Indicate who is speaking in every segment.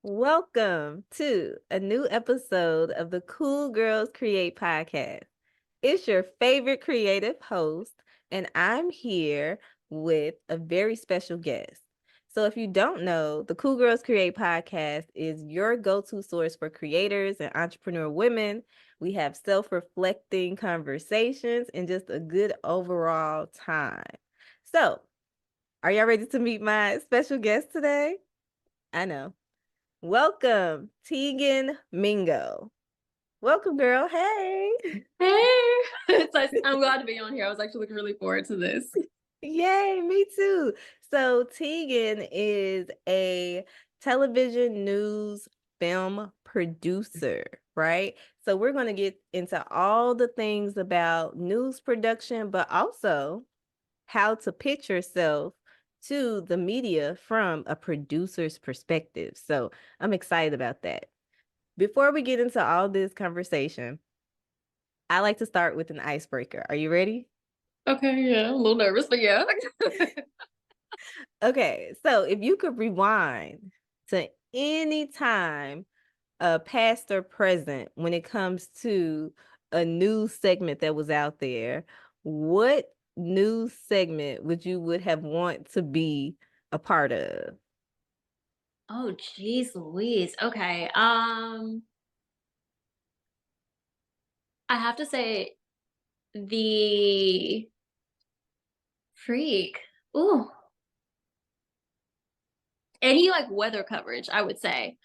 Speaker 1: Welcome to a new episode of the Cool Girls Create podcast. It's your favorite creative host, and I'm here with a very special guest. So, if you don't know, the Cool Girls Create podcast is your go to source for creators and entrepreneur women. We have self reflecting conversations and just a good overall time. So, are y'all ready to meet my special guest today? I know. Welcome, Tegan Mingo. Welcome, girl. Hey.
Speaker 2: Hey, I'm glad to be on here. I was actually looking really forward to this.
Speaker 1: Yay, me too. So, Tegan is a television news film producer, right? So, we're going to get into all the things about news production, but also how to pitch yourself to the media from a producer's perspective. So, I'm excited about that. Before we get into all this conversation, I like to start with an icebreaker. Are you ready?
Speaker 2: Okay, yeah, I'm a little nervous, but yeah.
Speaker 1: Okay, so if you could rewind to any time, past or present, when it comes to a news segment that was out there, what news segment would have want to be a part of?
Speaker 2: Oh, geez, Louise. Okay. I have to say the freak. Ooh, any like weather coverage, I would say.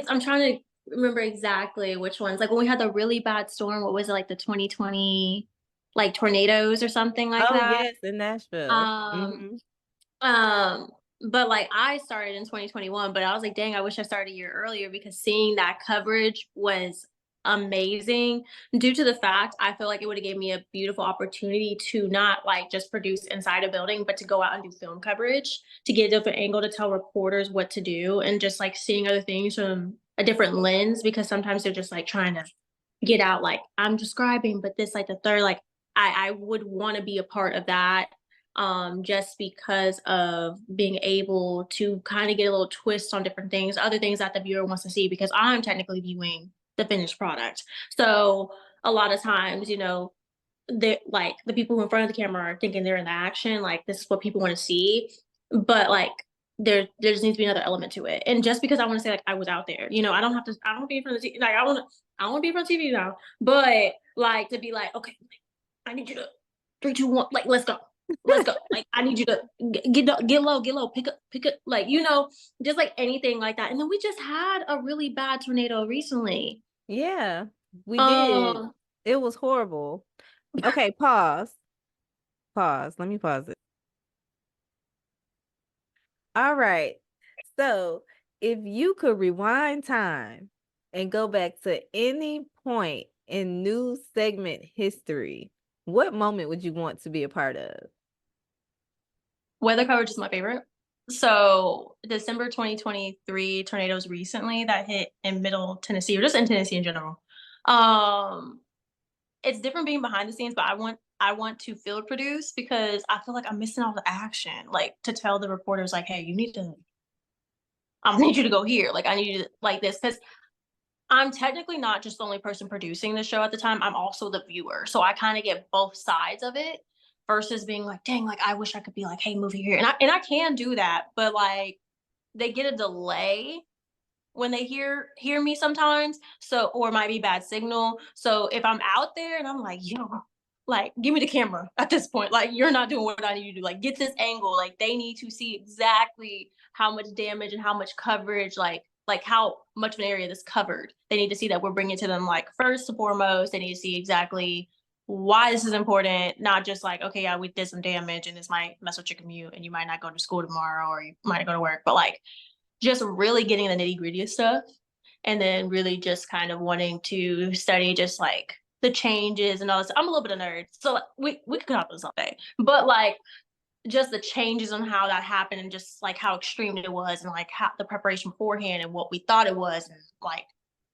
Speaker 2: I'm trying to remember exactly which ones. Like when we had the really bad storm, what was it, like the 2020 like tornadoes or something like
Speaker 1: Oh,
Speaker 2: that?
Speaker 1: yes, in Nashville.
Speaker 2: Um,
Speaker 1: Hmm.
Speaker 2: Um, but like I started in 2021, but I was like, dang, I wish I started a year earlier because seeing that coverage was amazing due to the fact I feel like it would have gave me a beautiful opportunity to not like just produce inside a building, but to go out and do film coverage to get a different angle to tell reporters what to do and just like seeing other things from a different lens because sometimes they're just like trying to get out like I'm describing, but this like the third like I would want to be a part of that just because of being able to kind of get a little twist on different things, other things that the viewer wants to see, because I'm technically viewing the finished product. So a lot of times, they like the people who are in front of the camera are thinking they're in the action, like this is what people want to see. But like there just needs to be another element to it. And just because I want to say like I was out there, I don't be in front of the TV. Like I want to be in front of TV now. But like to be like, okay, I need you to 3, 2, 1, like let's go. Let's go. Like I need you to get low, pick up, like just like anything like that. And then we just had a really bad tornado recently.
Speaker 1: Yeah, we did.
Speaker 2: Um,
Speaker 1: It was horrible. Okay, pause. Pause. Let me pause it. All right. So, if you could rewind time and go back to any point in news segment history, what moment would you want to be a part of?
Speaker 2: Weather coverage is my favorite. So December 2023 tornadoes recently that hit in middle Tennessee or just in Tennessee in general. Um, it's different being behind the scenes, but I want to field produce because I feel like I'm missing all the action. Like to tell the reporters like, hey, I need you to go here. Like I need you to like this. Because I'm technically not just the only person producing the show at the time. I'm also the viewer. So I kind of get both sides of it versus being like, dang, like I wish I could be like, hey, move here. And I can do that, but like they get a delay when they hear me sometimes. So or it might be bad signal. So if I'm out there and I'm like, yo, like give me the camera at this point. Like you're not doing what I need you to do. Like get this angle. Like they need to see exactly how much damage and how much coverage, like how much of an area this covered. They need to see that we're bringing it to them like first and foremost. They need to see exactly why this is important, not just like, okay, yeah, we did some damage and this might mess with your commute and you might not go to school tomorrow or you might not go to work, but like just really getting the nitty gritty of stuff and then really just kind of wanting to study just like the changes and all this. I'm a little bit of a nerd, so like, we could talk this all day, but like just the changes on how that happened and just like how extreme it was and like how the preparation beforehand and what we thought it was and like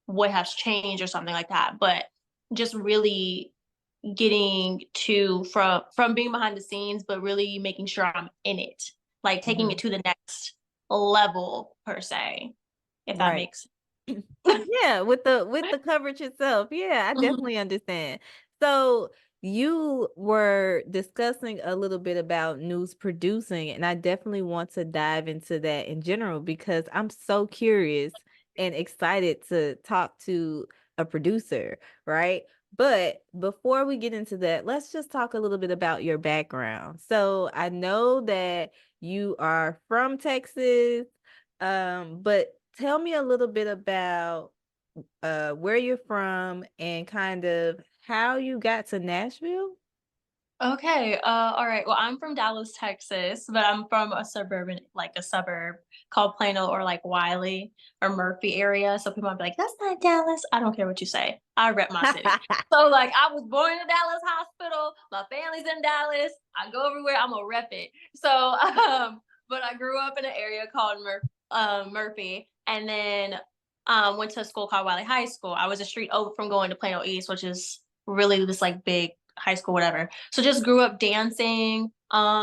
Speaker 2: what has changed or something like that. But just really getting to from being behind the scenes, but really making sure I'm in it, like taking it
Speaker 1: Mhm.
Speaker 2: to the next level per se. if that
Speaker 1: Right.
Speaker 2: makes
Speaker 1: Yeah, with the coverage itself. Yeah, I
Speaker 2: Mhm.
Speaker 1: definitely understand. So you were discussing a little bit about news producing, and I definitely want to dive into that in general because I'm so curious and excited to talk to a producer, right? But before we get into that, let's just talk a little bit about your background. So I know that you are from Texas, but tell me a little bit about where you're from and kind of how you got to Nashville.
Speaker 2: Okay, all right. Well, I'm from Dallas, Texas, but I'm from a suburb called Plano or like Wiley or Murphy area. So people might be like, that's not Dallas. I don't care what you say. I rep my city. So like I was born in Dallas Hospital. My family's in Dallas. I go everywhere. I'm gonna rep it. So but I grew up in an area called Murphy and then went to a school called Wiley High School. I was a street over from going to Plano East, which is really this like big high school, whatever. So just grew up dancing,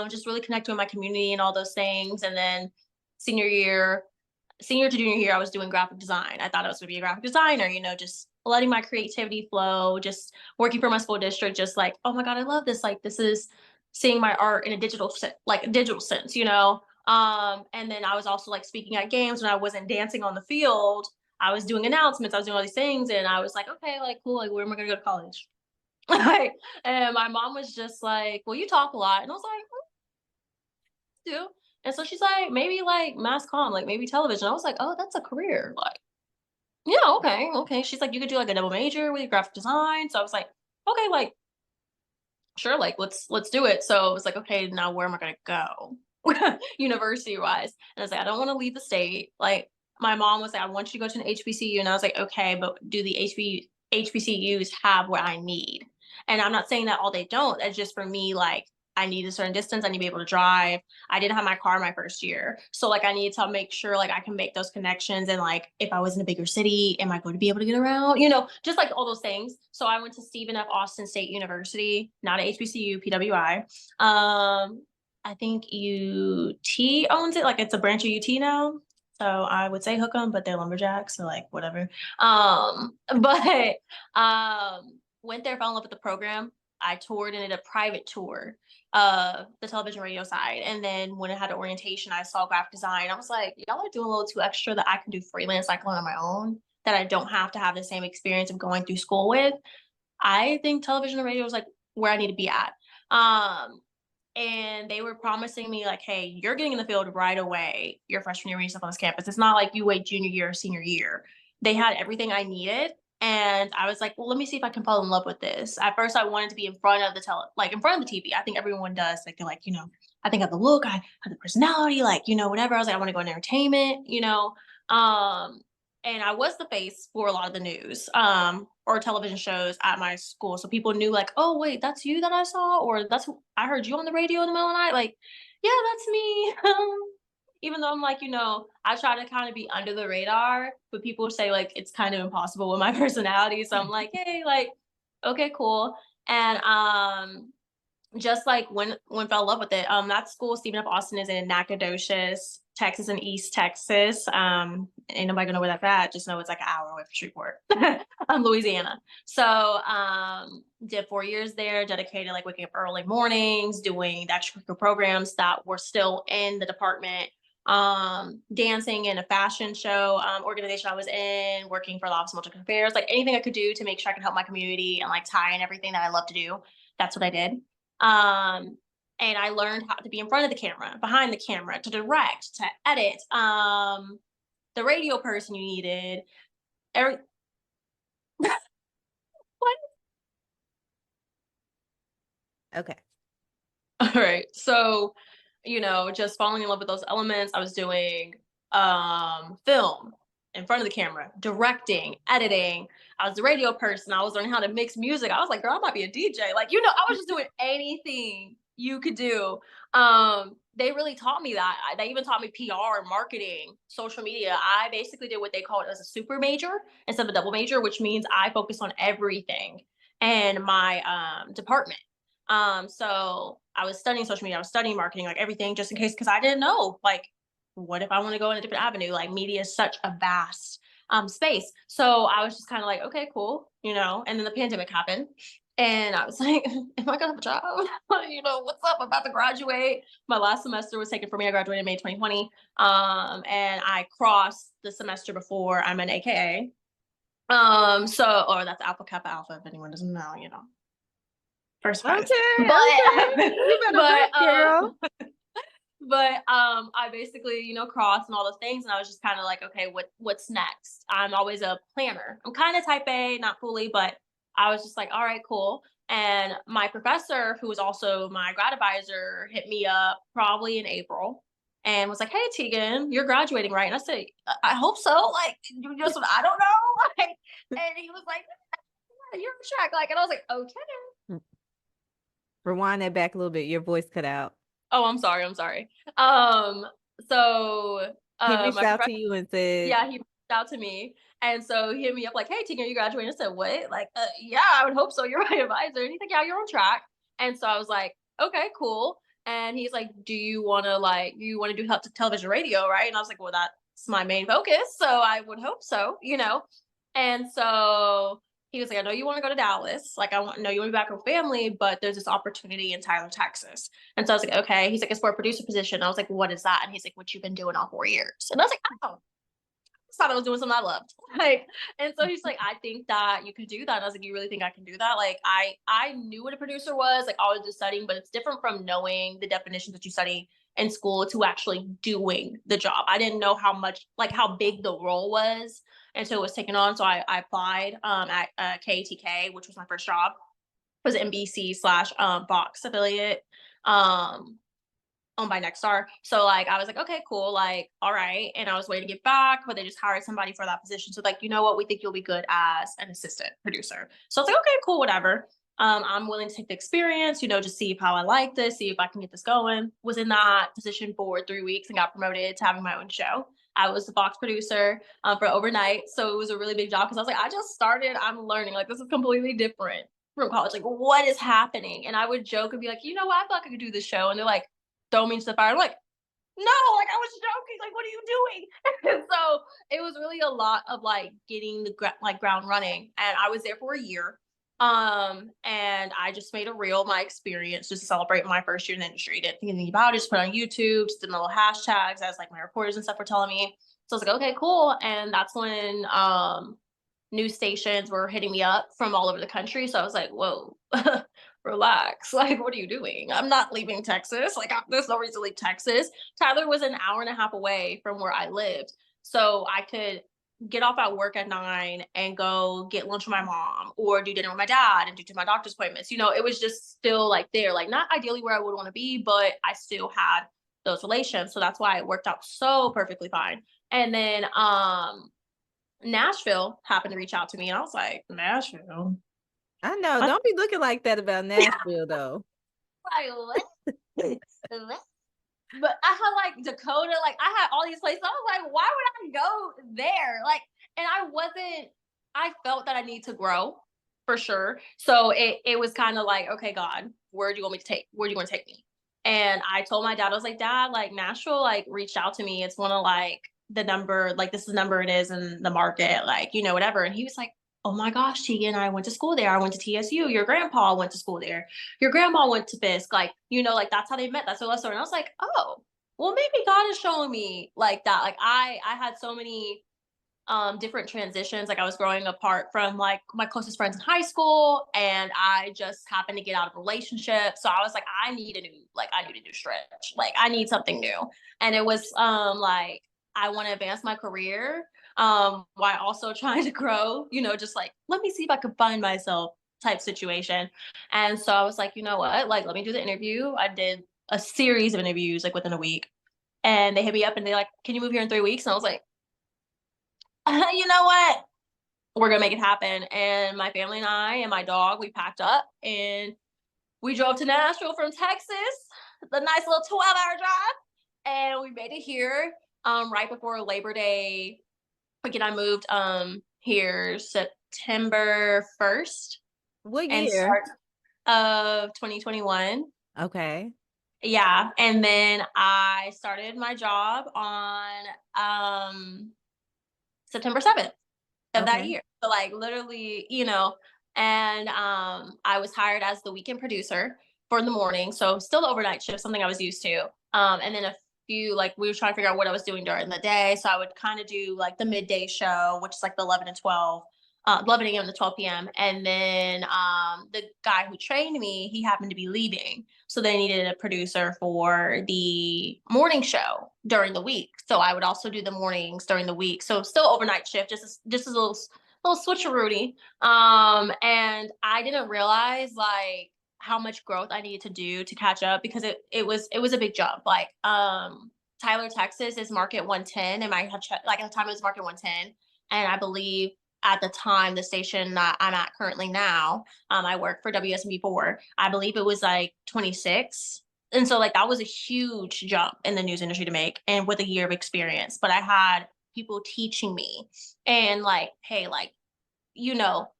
Speaker 2: just really connecting with my community and all those things. And then senior year, senior to junior year, I was doing graphic design. I thought I was going to be a graphic designer, just letting my creativity flow, just working for my school district, just like, oh my God, I love this. Like, this is seeing my art in a digital sense. And then I was also like speaking at games when I wasn't dancing on the field. I was doing announcements, I was doing all these things, and I was like, okay, like cool, like where am I gonna go to college? Like, and my mom was just like, "Well, you talk a lot," and I was like, "Do." And so she's like, "Maybe like mass comm, like maybe television." I was like, "Oh, that's a career." Like, yeah, okay, okay. She's like, "You could do like a double major with your graphic design." So I was like, "Okay, like sure, like let's do it." So it was like, "Okay, now where am I gonna go, university wise?" And I was like, "I don't want to leave the state." Like my mom was like, "I want you to go to an HBCU," and I was like, "Okay, but do the HBCUs have what I need?" And I'm not saying that all they don't. It's just for me, like I need a certain distance. I need to be able to drive. I didn't have my car my first year, so like I needed to make sure like I can make those connections. And like if I was in a bigger city, am I going to be able to get around? Just like all those things. So I went to Stephen F. Austin State University, not a HBCU, PWI. I think UT owns it, like it's a branch of UT now. So I would say hook 'em, but they're lumberjacks, so like whatever. But went there, fell in love with the program. I toured and did a private tour of the television radio side. And then when I had an orientation, I saw graphic design. I was like, y'all are doing a little too extra that I can do freelance, I can learn on my own, that I don't have to have the same experience of going through school with. I think television and radio is like where I need to be at. Um, and they were promising me like, hey, you're getting in the field right away your freshman year when you step on this campus. It's not like you wait junior year or senior year. They had everything I needed. And I was like, well, let me see if I can fall in love with this. At first I wanted to be in front of like in front of the TV. I think everyone does. Like they're like, I think I have the look, I have the personality, like, whatever. I was like, I want to go in entertainment. Um, and I was the face for a lot of the news or television shows at my school. So people knew, like, oh, wait, that's you that I saw, or I heard you on the radio in the middle of the night. Like, yeah, that's me. Even though I'm like, I try to kind of be under the radar, but people say, like, it's kind of impossible with my personality. So I'm like, hey, like, okay, cool. And just like when fell in love with it. That school, Stephen F. Austin, is in Nacogdoches, Texas, and East Texas. Ain't nobody gonna know where that's at. Just know it's like an hour away from Shreveport, Louisiana. So did 4 years there, dedicated like waking up early mornings, doing the extracurricular programs that were still in the department. Dancing in a fashion show organization I was in, working for the Office of Multiple Affairs, like anything I could do to make sure I can help my community and like tie in everything that I love to do. That's what I did. Um, and I learned how to be in front of the camera, behind the camera, to direct, to edit, the radio person you needed. Every what?
Speaker 1: Okay.
Speaker 2: All right. So, just falling in love with those elements. I was doing film in front of the camera, directing, editing. I was the radio person. I was learning how to mix music. I was like, girl, I might be a DJ. Like, I was just doing anything you could do. They really taught me that. They even taught me PR, marketing, social media. I basically did what they call it as a super major instead of a double major, which means I focused on everything in my department. So I was studying social media, I was studying marketing, like everything, just in case, because I didn't know. Like, what if I want to go in a different avenue? Like media is such a vast space. So I was just kind of like, okay, cool, and then the pandemic happened. And I was like, am I gonna have a job? What's up? I'm about to graduate. My last semester was taken for me. I graduated in May 2020. And I crossed the semester before. I'm an AKA. Or that's Alpha Kappa Alpha, if anyone doesn't know, first finest.
Speaker 1: Okay,
Speaker 2: But
Speaker 1: okay. You better
Speaker 2: but
Speaker 1: rap, girl.
Speaker 2: I basically, crossed and all those things, and I was just kind of like, okay, what's next? I'm always a planner. I'm kind of type A, not fully, but I was just like, all right, cool. And my professor, who was also my grad advisor, hit me up probably in April and was like, hey, Tegan, you're graduating, right? And I said, I hope so. Like, you just, I don't know. Like, and he was like, yeah, you're on track. Like, and I was like, okay.
Speaker 1: Rewind that back a little bit. Your voice cut out.
Speaker 2: Oh, I'm sorry. I'm sorry. Um, so
Speaker 1: He reached
Speaker 2: my
Speaker 1: out
Speaker 2: professor,
Speaker 1: to you and said,
Speaker 2: yeah, he reached out to me, and so he hit me up like, "Hey, Tina, you graduating?" I said, "What?" Like, "Yeah, I would hope so. You're my advisor." And he's like, "Yeah, you're on track." And so I was like, "Okay, cool." And he's like, "Do you want to do television, radio, right?" And I was like, "Well, that's my main focus, so I would hope so." And so he was like, I know you want to go to Dallas. Like, know you want to be back with family, but there's this opportunity in Tyler, Texas. And so I was like, okay. He's like, it's for a producer position. And I was like, what is that? And he's like, what you've been doing all 4 years. And I was like, oh, I thought I was doing something I loved. Like, and so he's like, I think that you can do that. And I was like, you really think I can do that? Like, I knew what a producer was, like, always just studying, but it's different from knowing the definitions that you study in school to actually doing the job. I didn't know how big the role was until it was taken on. So I applied at KTK, which was my first job. It was NBC slash Fox affiliate. Owned by Nexstar. So like I was like, okay, cool, like, all right. And I was waiting to get back, but they just hired somebody for that position. So like, you know what, we think you'll be good as an assistant producer. So I was like, okay, cool, whatever. I'm willing to take the experience, just see how I like this, see if I can get this going. Was in that position for 3 weeks and got promoted to having my own show. I was the Fox producer for overnight. So it was a really big job because I was like, I just started, I'm learning. Like, this is completely different from college. Like, what is happening? And I would joke and be like, you know what, I feel like I could do this show. And they're like, throw me into the fire. I'm like, no, like I was joking. Like, what are you doing? And so it was really a lot of like getting the ground running. And I was there for a year. And I just made a reel of my experience just to celebrate my first year in the industry. Didn't think anything about it, just put it on YouTube, just did my little hashtags as like my reporters and stuff were telling me. So I was like, okay, cool. And that's when news stations were hitting me up from all over the country. So I was like, whoa, relax. Like, what are you doing? I'm not leaving Texas. Like, there's no reason to leave Texas. Tyler was an hour and a half away from where I lived. So I could get off at work at 9 and go get lunch with my mom or do dinner with my dad and do my doctor's appointments. It was just still like there, like not ideally where I would want to be, but I still had those relations. So that's why it worked out so perfectly fine. And then Nashville happened to reach out to me and I was like, Nashville?
Speaker 1: I know.
Speaker 2: I
Speaker 1: Don't be looking like that about Nashville, though.
Speaker 2: like, what? But I had like Dakota, like I had all these places. I was like, why would I go there? Like, and I felt that I need to grow for sure. So it was kind of like, okay, God, where do you want me to take? Where do you want to take me? And I told my dad, I was like, Dad, like Nashville, like reached out to me. It's one of like the number, like this is the number it is in the market, like, whatever. And he was like, oh my gosh, Tegan, I went to school there. I went to TSU. Your grandpa went to school there. Your grandma went to Fisk. Like, like that's how they met. That's their love story. And I was like, oh, well, maybe God is showing me like that. Like I had so many different transitions. Like I was growing apart from like my closest friends in high school, and I just happened to get out of a relationship. So I was like, I need a new stretch. Like I need something new. And it was like I want to advance my career while also trying to grow, just like let me see if I can find myself type situation. And so I was like, you know what? Like let me do the interview. I did a series of interviews like within a week. And they hit me up and they're like, can you move here in 3 weeks? And I was like, you know what? We're gonna make it happen. And my family and I and my dog, we packed up and we drove to Nashville from Texas, the nice little 12-hour drive, and we made it here right before Labor Day. Again, I moved here September 1st
Speaker 1: What
Speaker 2: and
Speaker 1: year?
Speaker 2: start of 2021.
Speaker 1: Okay.
Speaker 2: Yeah, and then I started my job on September 7th of that
Speaker 1: Okay.
Speaker 2: year. So like literally, and I was hired as the weekend producer for the morning. So still the overnight shift, something I was used to. And then a few like we were trying to figure out what I was doing during the day. So I would kind of do like the midday show, which is like the 11 to 12. 11 a.m. to 12 p.m. And then the guy who trained me, he happened to be leaving. So they needed a producer for the morning show during the week. So I would also do the mornings during the week. So still overnight shift, just a little switcherooty. And I didn't realize like how much growth I needed to do to catch up because it was a big jump. Like Tyler, Texas is market 110, and like at the time it was market 110, and I believe at the time the station that I'm at currently now, I work for WSB4. I believe it was like 26. And so like that was a huge jump in the news industry to make and with a year of experience. But I had people teaching me and like, hey, like, you know,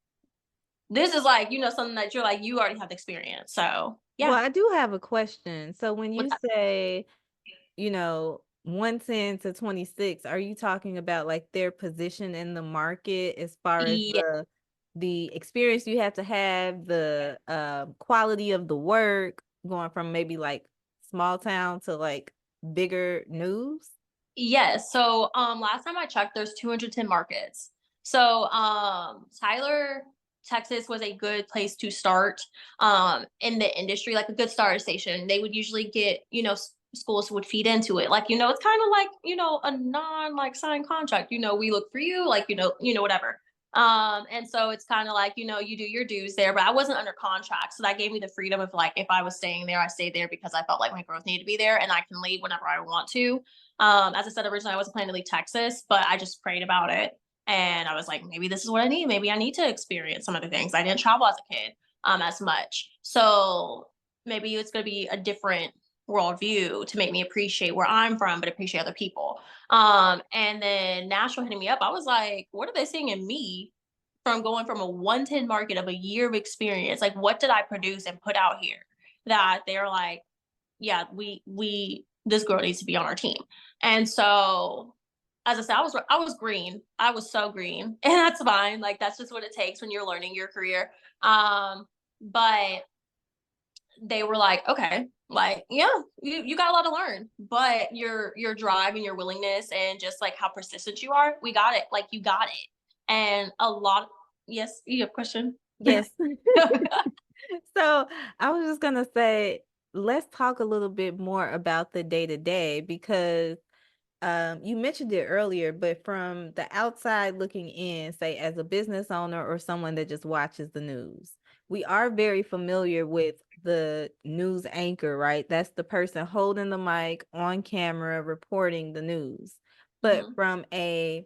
Speaker 2: this is like, something that you're like, you already have the experience. So
Speaker 1: Well,
Speaker 2: yeah.
Speaker 1: I do have a question. So when
Speaker 2: With
Speaker 1: you
Speaker 2: that,
Speaker 1: say, 110 to 26, are you talking about like their position in the market as far as
Speaker 2: yeah,
Speaker 1: the experience you have to have, the quality of the work, going from maybe like small town to like bigger news?
Speaker 2: yes. So last time I checked, there's 210 markets. So Tyler, Texas was a good place to start in the industry, like a good starter station. They would usually get, schools would feed into it. Like, it's kind of like, a non like signed contract. We look for you, like, whatever. And so it's kind of like, you do your dues there, but I wasn't under contract. So that gave me the freedom of like if I was staying there, I stayed there because I felt like my growth needed to be there and I can leave whenever I want to. As I said originally, I wasn't planning to leave Texas, but I just prayed about it. And I was like, maybe this is what I need. Maybe I need to experience some other things. I didn't travel as a kid as much. So maybe it's going to be a different worldview to make me appreciate where I'm from, but appreciate other people. And then Nashville hitting me up, I was like, what are they seeing in me from going from a 110 market of a year of experience? Like, what did I produce and put out here that they're like, yeah, this girl needs to be on our team. And so, as I said, I was green. I was so green, and that's fine. Like that's just what it takes when you're learning your career. But they were like, okay, like yeah, you got a lot to learn, but your drive and your willingness and just like how persistent you are, we got it. Like you got it, and a lot. Yes, you have a question.
Speaker 1: Yes. So I was just gonna say, let's talk a little bit more about the day to day because you mentioned it earlier, but from the outside looking in, say as a business owner or someone that just watches the news, we are very familiar with the news anchor, right? That's the person holding the mic on camera, reporting the news. But
Speaker 2: Mhm.
Speaker 1: from a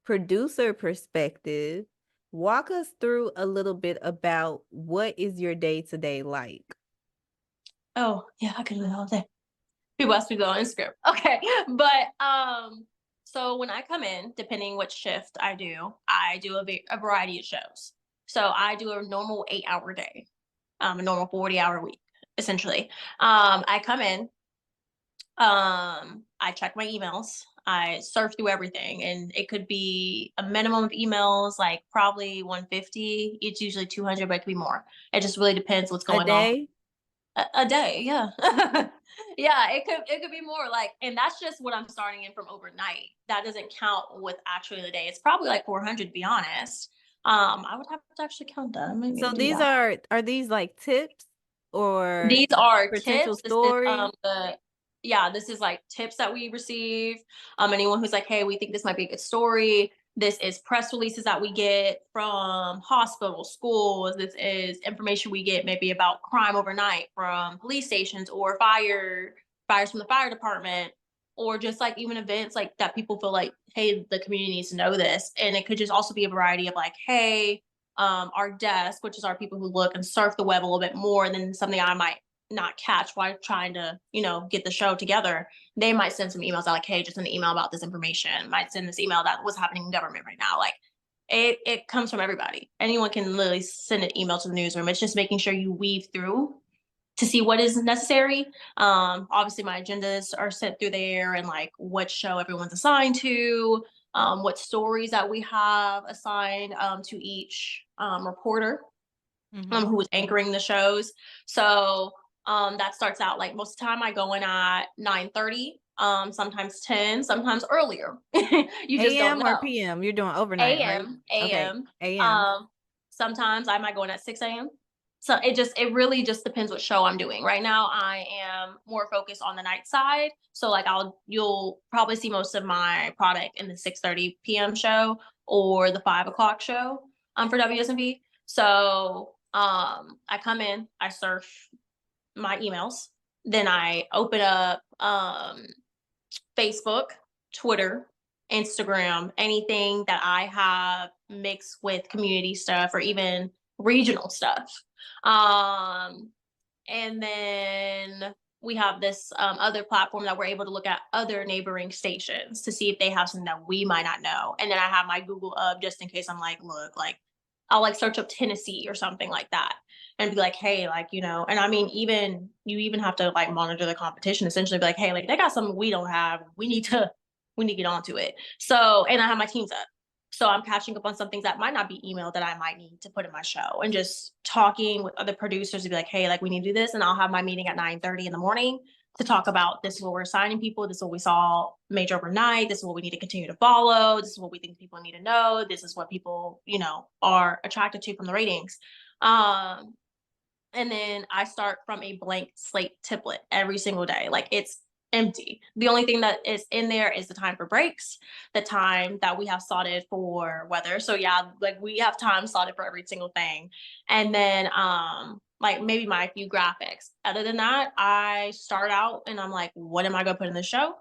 Speaker 1: producer perspective, walk us through a little bit about what is your day to day like?
Speaker 2: Oh yeah, I could do that all day. People ask me to go on Instagram. Okay. But so when I come in, depending what shift I do a variety of shows. So I do a normal 8 hour day, a normal 40-hour week, essentially. I come in, I check my emails, I surf through everything, and it could be a minimum of emails, like probably 150. It's usually 200, but it could be more. It just really depends what's
Speaker 1: A
Speaker 2: going on
Speaker 1: day?
Speaker 2: a day, yeah. Yeah, it could be more like, and that's just what I'm starting in from overnight. That doesn't count with actually the day. It's probably like 400 to be honest. I would have to actually count that. I might need
Speaker 1: So
Speaker 2: to do
Speaker 1: these
Speaker 2: that.
Speaker 1: are these like tips or
Speaker 2: These are
Speaker 1: potential
Speaker 2: tips. This is
Speaker 1: stories?
Speaker 2: this is like tips that we receive. Anyone who's like, hey, we think this might be a good story. This is press releases that we get from hospitals, schools. This is information we get maybe about crime overnight from police stations or fires from the fire department, or just like even events like that people feel like, hey, the community needs to know this. And it could just also be a variety of like, hey, our desk, which is our people who look and surf the web a little bit more than something I might not catch while trying to, get the show together. They might send some emails out like, hey, just an email about this information, might send this email that what's happening in government right now. Like it comes from everybody. Anyone can literally send an email to the newsroom. It's just making sure you weave through to see what is necessary. Obviously, my agendas are sent through there, and like what show everyone's assigned to, what stories that we have assigned to each reporter
Speaker 1: Mm-hmm.
Speaker 2: who is anchoring the shows. So that starts out like most of the time I go in at 9:30, sometimes 10, sometimes earlier. You just don't
Speaker 1: AM or
Speaker 2: know.
Speaker 1: PM? You're doing overnight, right?
Speaker 2: AM,
Speaker 1: Okay.
Speaker 2: AM.
Speaker 1: AM.
Speaker 2: Um, sometimes I might go in at 6 AM. So it really just depends what show I'm doing. Right now I am more focused on the night side. So like you'll probably see most of my product in the 6:30 PM show or the 5 o'clock show for WSMV. So I come in, I surf my emails, then I open up Facebook, Twitter, Instagram, anything that I have mixed with community stuff or even regional stuff. Um, and then we have this other platform that we're able to look at other neighboring stations to see if they have something that we might not know. And then I have my Google up just in case I'm like, look, like I'll like search up Tennessee or something like that and be like, hey, like, and I mean, even you even have to like monitor the competition, essentially be like, hey, like they got something we don't have. We need to get onto it. So, and I have my teams up. So I'm catching up on some things that might not be emailed that I might need to put in my show and just talking with other producers to be like, hey, like we need to do this. And I'll have my meeting at 9:30 in the morning to talk about this is what we're assigning people. This is what we saw major overnight. This is what we need to continue to follow. This is what we think people need to know. This is what people, are attracted to from the ratings. Um, and then I start from a blank slate template every single day. Like it's empty. The only thing that is in there is the time for breaks, the time that we have slotted for weather. So yeah, like we have time slotted for every single thing. And then like maybe my few graphics. Other than that, I start out and I'm like, what am I gonna put in the show?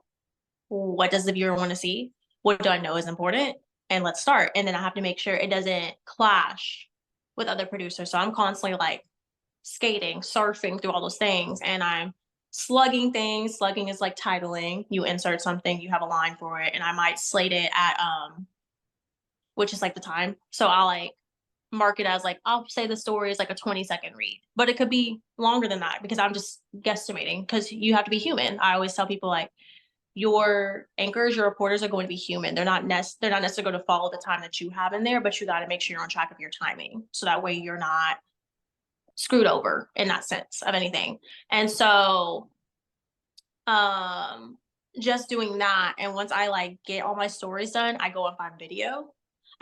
Speaker 2: What does the viewer want to see? What do I know is important? And let's start. And then I have to make sure it doesn't clash with other producers. So I'm constantly like skating, surfing through all those things, and I'm slugging things. Slugging is like titling. You insert something, you have a line for it, and I might slate it at which is like the time. So I'll like mark it as like I'll say the story is like a 20-second read, but it could be longer than that because I'm just guesstimating because you have to be human. I always tell people like your anchors, your reporters are going to be human. They're not necessarily going to follow the time that you have in there, but you got to make sure you're on track of your timing. So that way you're not screwed over in that sense of anything. And so um just doing that, and once I like get all my stories done, I go and find video.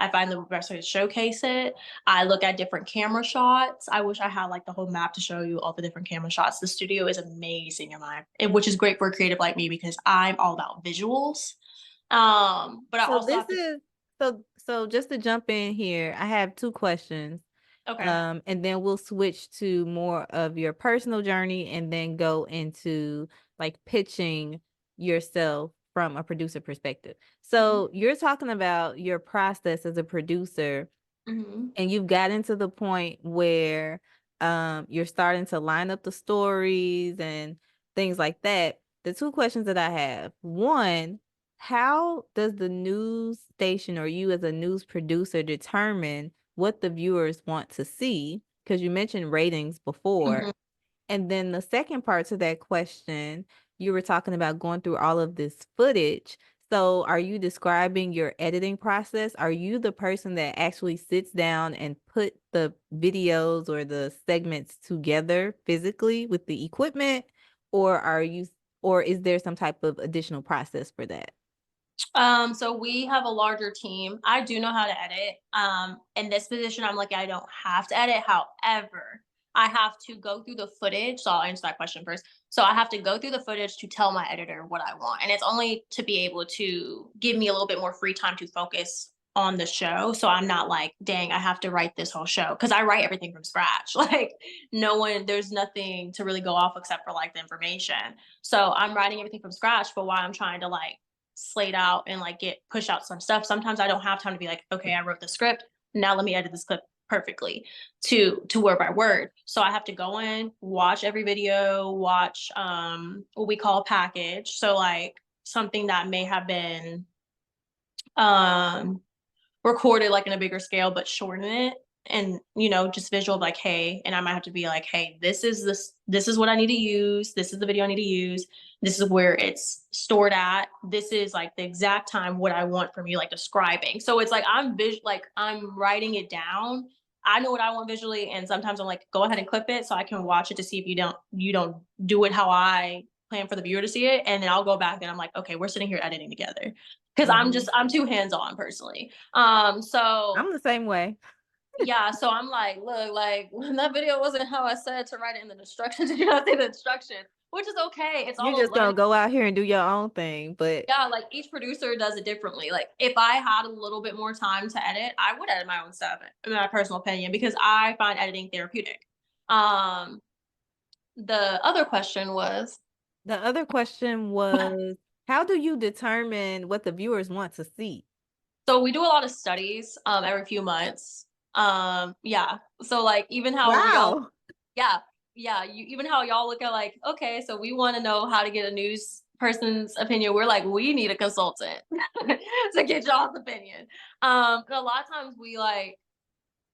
Speaker 2: I find the best way to showcase it. I look at different camera shots. I wish I had like the whole map to show you all the different camera shots. The studio is amazing which is great for a creative like me because I'm all about visuals. But I
Speaker 1: So
Speaker 2: also
Speaker 1: this
Speaker 2: have to.
Speaker 1: is so just to jump in here, I have two questions.
Speaker 2: Okay.
Speaker 1: And then we'll switch to more of your personal journey and then go into like pitching yourself from a producer perspective.
Speaker 2: Hmm.
Speaker 1: So you're talking about your process as a producer,
Speaker 2: Hmm.
Speaker 1: and you've gotten to the point where you're starting to line up the stories and things like that. The two questions that I have: one, how does the news station or you as a news producer determine what the viewers want to see? Because you mentioned ratings before.
Speaker 2: Hmm.
Speaker 1: And then the second part to that question, you were talking about going through all of this footage. So are you describing your editing process? Are you the person that actually sits down and put the videos or the segments together physically with the equipment? Or or is there some type of additional process for that?
Speaker 2: So we have a larger team. I do know how to edit. In this position, I'm like, I don't have to edit. However, I have to go through the footage. So I'll answer that question first. So I have to go through the footage to tell my editor what I want. And it's only to be able to give me a little bit more free time to focus on the show. So I'm not like, dang, I have to write this whole show. Cause I write everything from scratch. Like there's nothing to really go off except for like the information. So I'm writing everything from scratch, but while I'm trying to like slate out and like get push out some stuff. Sometimes I don't have time to be like, okay, I wrote the script. Now let me edit this clip perfectly to word by word. So I have to go in, watch every video, watch what we call a package. So like something that may have been um recorded like in a bigger scale but shorten it and just visual like, hey, and I might have to be like, hey, this is what I need to use, this is the video I need to use, this is where it's stored at, this is like the exact time what I want from you, like describing. So it's like I'm writing it down. I know what I want visually, and sometimes I'm like, go ahead and clip it so I can watch it to see if you don't do it how I plan for the viewer to see it, and then I'll go back and I'm like, okay, we're sitting here editing together, because
Speaker 1: Mhm.
Speaker 2: I'm too hands on personally. So
Speaker 1: I'm the same way.
Speaker 2: yeah, so I'm like, look, like when that video wasn't how I said to write it in the instructions, did you not see the instructions? Which is okay. It's
Speaker 1: You're
Speaker 2: all a
Speaker 1: just gonna
Speaker 2: learning.
Speaker 1: go out here and do your own thing, but
Speaker 2: Yeah, like each producer does it differently. Like if I had a little bit more time to edit, I would edit my own stuff, in my personal opinion, because I find editing therapeutic. Um, the other question was,
Speaker 1: the other question was, how do you determine what the viewers want to see?
Speaker 2: so we do a lot of studies every few months. Yeah. So like even how y'all
Speaker 1: Wow.
Speaker 2: Yeah, yeah, you even how y'all look at like, okay, so we wanna know how to get a news person's opinion. We're like, we need a consultant to get y'all's opinion. And a lot of times we like,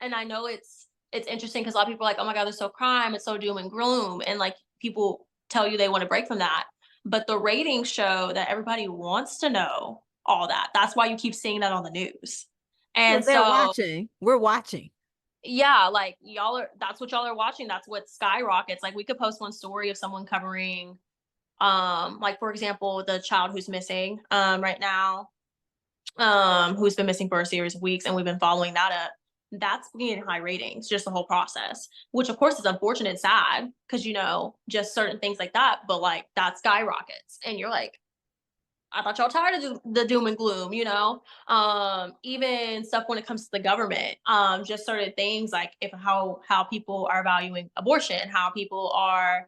Speaker 2: and I know it's interesting because a lot of people are like, oh my God, there's so crime, it's so doom and gloom. And like people tell you they want to break from that. But the ratings show that everybody wants to know all that. That's why you keep seeing that on the news.
Speaker 1: So
Speaker 2: And
Speaker 1: they're
Speaker 2: so
Speaker 1: watching. We're watching.
Speaker 2: yeah, like y'all are that's what y'all are watching. That's what skyrockets. Like we could post one story of someone covering like for example, the child who's missing right now, who's been missing for a series of weeks, and we've been following that up. That's getting high ratings, just the whole process, which of course is unfortunate and sad because just certain things like that, but like that skyrockets. And you're like, I thought y'all tired of the doom and gloom, even stuff when it comes to the government, just certain things like if how people are valuing abortion, how people are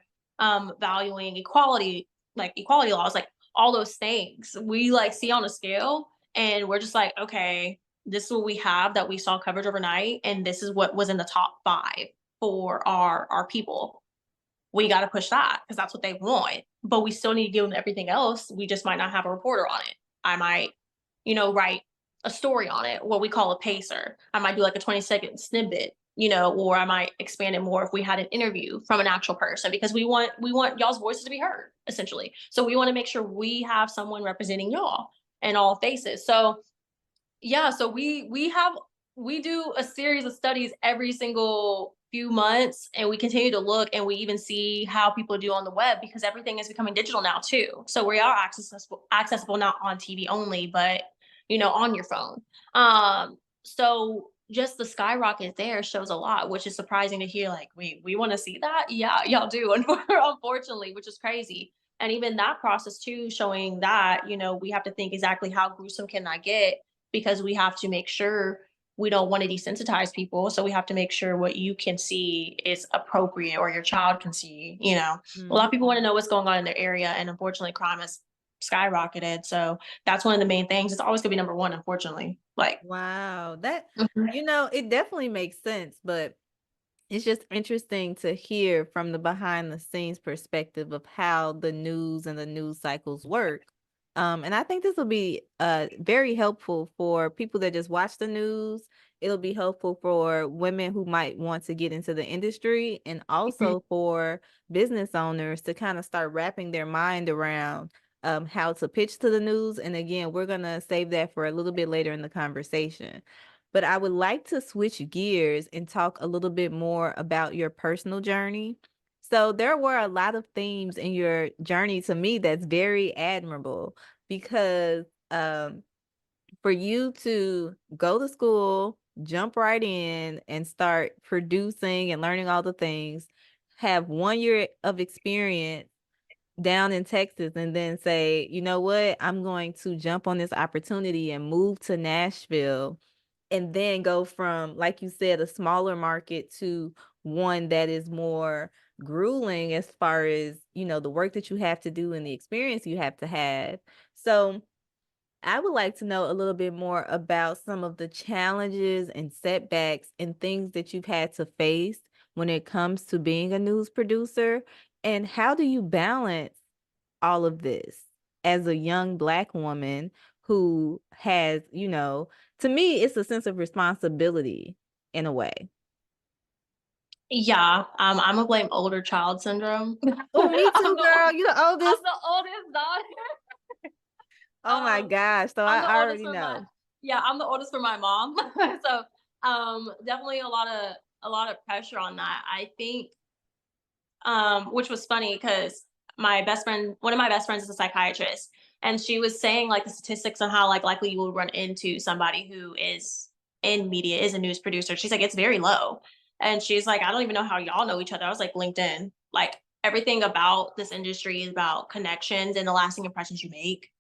Speaker 2: valuing equality, like equality laws, like all those things we like see on a scale, and we're just like, okay, this is what we have that we saw coverage overnight, and this is what was in the top 5 for our people. We got to push that because that's what they want. But we still need to give them everything else. We just might not have a reporter on it. I might, write a story on it, what we call a pacer. I might do like a 20-second snippet, or I might expand it more if we had an interview from an actual person, because we want y'all's voices to be heard, essentially. So we want to make sure we have someone representing y'all and all faces. So yeah, so we do a series of studies every single few months, and we continue to look, and we even see how people do on the web because everything is becoming digital now too. So we are accessible not on TV only, but on your phone. So just the skyrocket there shows a lot, which is surprising to hear. Like, we want to see that? Yeah, y'all do, unfortunately, which is crazy. And even that process too, showing that we have to think exactly how gruesome can I get, because we have to make sure we don't want to desensitize people. So we have to make sure what you can see is appropriate, or your child can see. A lot of people want to
Speaker 1: Mhm.
Speaker 2: know what's going on in their area, and unfortunately, crime has skyrocketed. So that's one of the main things. It's always gonna be number one, unfortunately. Like,
Speaker 1: Wow. That,
Speaker 2: mhm,
Speaker 1: it definitely makes sense, but it's just interesting to hear from the behind the scenes perspective of how the news and the news cycles work. And I think this will be very helpful for people that just watch the news. It'll be helpful for women who might want to get into the industry, and
Speaker 2: mhm.
Speaker 1: also for business owners to kind of start wrapping their mind around how to pitch to the news. And again, we're going to save that for a little bit later in the conversation. But I would like to switch gears and talk a little bit more about your personal journey. So there were a lot of themes in your journey to me that's very admirable, because for you to go to school, jump right in and start producing and learning all the things, have 1 year of experience down in Texas, and then say, you know what, I'm going to jump on this opportunity and move to Nashville, and then go from, like you said, a smaller market to one that is more grueling as far as, the work that you have to do and the experience you have to have. So I would like to know a little bit more about some of the challenges and setbacks and things that you've had to face when it comes to being a news producer. And how do you balance all of this as a young Black woman who has, to me, it's a sense of responsibility. in a way?
Speaker 2: Yeah, I'm gonna blame older child syndrome.
Speaker 1: Oh, me too, girl. You the
Speaker 2: I'm
Speaker 1: oldest.
Speaker 2: the oldest daughter.
Speaker 1: Oh my gosh. So
Speaker 2: I'm the
Speaker 1: I
Speaker 2: oldest
Speaker 1: already
Speaker 2: for my
Speaker 1: know.
Speaker 2: yeah, I'm the oldest for my mom. So definitely a lot of pressure on that. I think which was funny because my best friend, one of my best friends is a psychiatrist, and she was saying like the statistics on how like likely you will run into somebody who is in media, is a news producer. She's like, it's very low. And she's like, I don't even know how y'all know each other. I was like, LinkedIn. Like everything about this industry is about connections and the lasting impressions you make.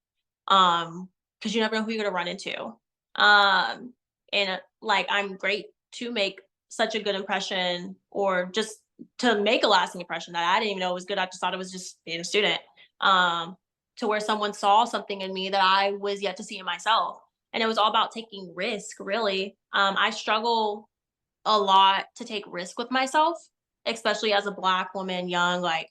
Speaker 2: Because you never know who you're gonna run into. And like I'm great to make such a good impression or just to make a lasting impression that I didn't even know it was good. I just thought it was just being a student. Um, to where someone saw something in me that I was yet to see in myself. And it was all about taking risk, really. I struggle a lot to take risk with myself, especially as a Black woman, young. Like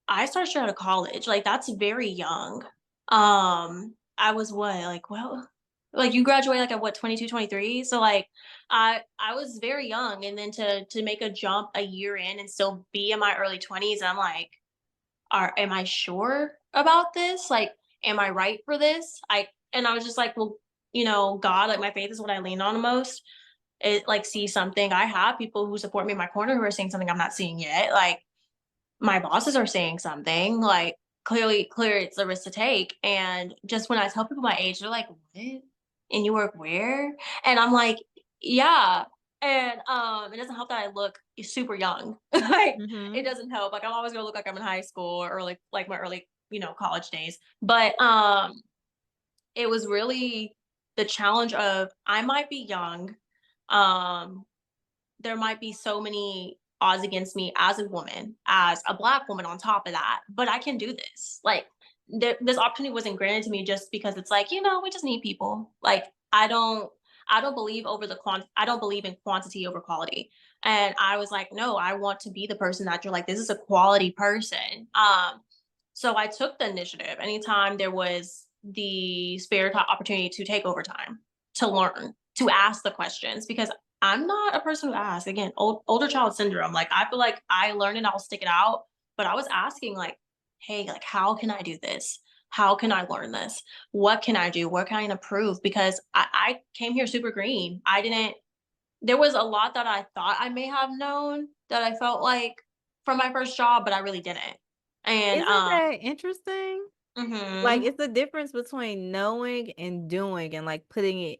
Speaker 2: I started straight out of college. Like that's very young. I was what, like, well, like you graduate like at what, 22, 23. So like I was very young, and then to make a jump a year in and still be in my early 20s, I'm like, am I sure about this? Like, am I right for this? And I was just like, well, God, like my faith is what I lean on the most. It like see something. I have people who support me in my corner who are seeing something I'm not seeing yet. Like my bosses are saying something, like clear it's a risk to take. And just when I tell people my age, they're like, what? And you work where? And I'm like, yeah. And it doesn't help that I look super young. Like it
Speaker 1: Mhm.
Speaker 2: doesn't help. Like I'm always gonna look like I'm in high school or like my early, college days. But it was really the challenge of I might be young. Um there might be so many odds against me as a woman, as a Black woman on top of that, but I can do this. Like, this opportunity wasn't granted to me just because it's like, we just need people. Like, I don't believe I don't believe in quantity over quality. And I was like, no, I want to be the person that you're like, this is a quality person. So I took the initiative anytime there was the spare opportunity to take overtime, to learn, to ask the questions, because I'm not a person who asks. Again, older child syndrome. Like I feel like I learn and I'll stick it out. But I was asking like, hey, like how can I do this? How can I learn this? What can I do? What can I improve? Because I came here super green. I didn't there was a lot that I thought I may have known that I felt like from my first job, but I really didn't. And
Speaker 1: Isn't that interesting? Like,
Speaker 2: mhm,
Speaker 1: it's the difference between knowing and doing and, like, putting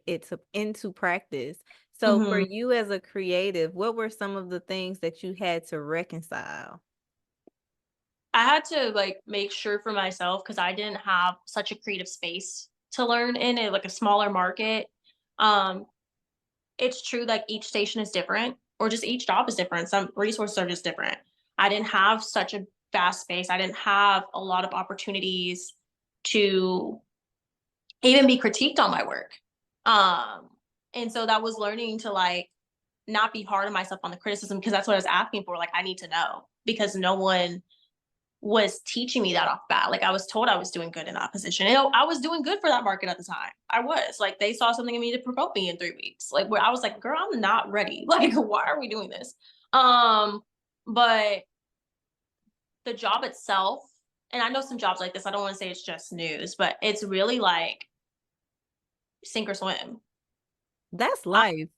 Speaker 1: into practice. So for
Speaker 2: mhm.
Speaker 1: you as a creative, what were some of the things that you had to reconcile?
Speaker 2: I had to like make sure for myself because I didn't have such a creative space to learn in it, like a smaller market. Um, it's true like each station is different, or just each job is different. Some resources are just different. I didn't have such a vast space. I didn't have a lot of opportunities to even be critiqued on my work. Um, and so that was learning to like not be hard on myself on the criticism because that's what I was asking for. Like I need to know because no one was teaching me that off bat. Like I was told I was doing good in that position. And I was doing good for that market at the time. I was like, they saw something in me to promote me in 3 weeks. Like where I was like, girl, I'm not ready. Like, why are we doing this? But the job itself, and I know some jobs like this, I don't want to say it's just news, but it's really like sink or swim.
Speaker 1: That's
Speaker 2: I,
Speaker 1: life.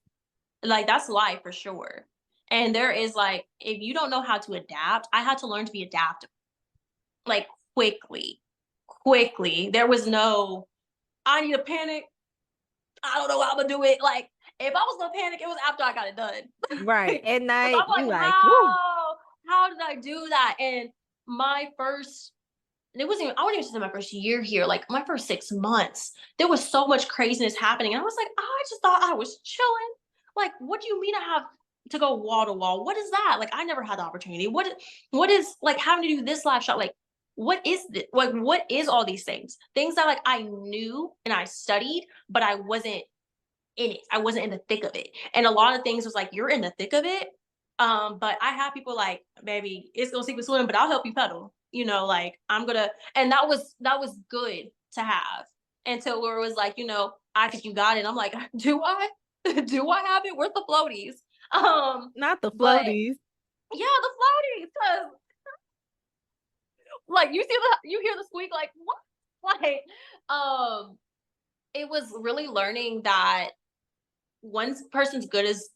Speaker 2: like that's life for sure. And there is like, if you don't know how to adapt, I had to learn to be adaptable like quickly. There was no, I need to panic. I don't know how I'm gonna do it. Like, if I was gonna panic, it was after I got it done.
Speaker 1: Right. At
Speaker 2: Because
Speaker 1: night,
Speaker 2: I'm
Speaker 1: you
Speaker 2: like,
Speaker 1: like, "Woo."
Speaker 2: how did I do that? And my first, it wasn't even, I wouldn't even say my first year here, like my first 6 months, there was so much craziness happening. And I was like, oh, I just thought I was chilling. Like, what do you mean I have to go wall to wall? What is that? Like, I never had the opportunity. What is like having to do this live shot? Like, what is this? Like, what is all these things? Things that like I knew and I studied, but I wasn't in it. I wasn't in the thick of it. And a lot of things was like, you're in the thick of it. But I have people like, baby, it's gonna sink or swim, but I'll help you pedal. Like I'm gonna, and that was good to have until where it was like, I think you got it. And I'm like, do I? Do I have it? Where's the floaties?
Speaker 1: Not the
Speaker 2: But
Speaker 1: floaties.
Speaker 2: yeah, the floaties, because like you hear the squeak, like what? Like, um, it was really learning that one person's good is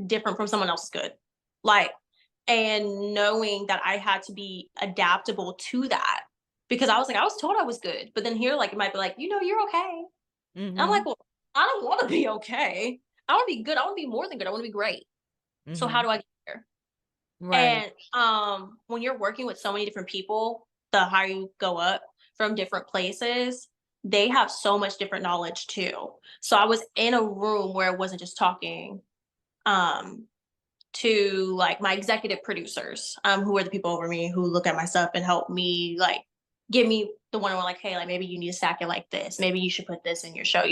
Speaker 2: different from someone else's good. Like, and knowing that I had to be adaptable to that because I was like, I was told I was good, but then here, like, it might be like, you're okay. And I'm like,
Speaker 1: Mhm,
Speaker 2: well, I don't want to be okay. I want to be good. I want to be more than good. I want to be great. So how
Speaker 1: mhm.
Speaker 2: do I get there?
Speaker 1: Right.
Speaker 2: And when you're working with so many different people, the higher you go up from different places, they have so much different knowledge too. So I was in a room where it wasn't just talking um to like my executive producers, who are the people over me who look at my stuff and help me like give me the one on like, hey, like maybe you need to stack it like this. Maybe you should put this in your show,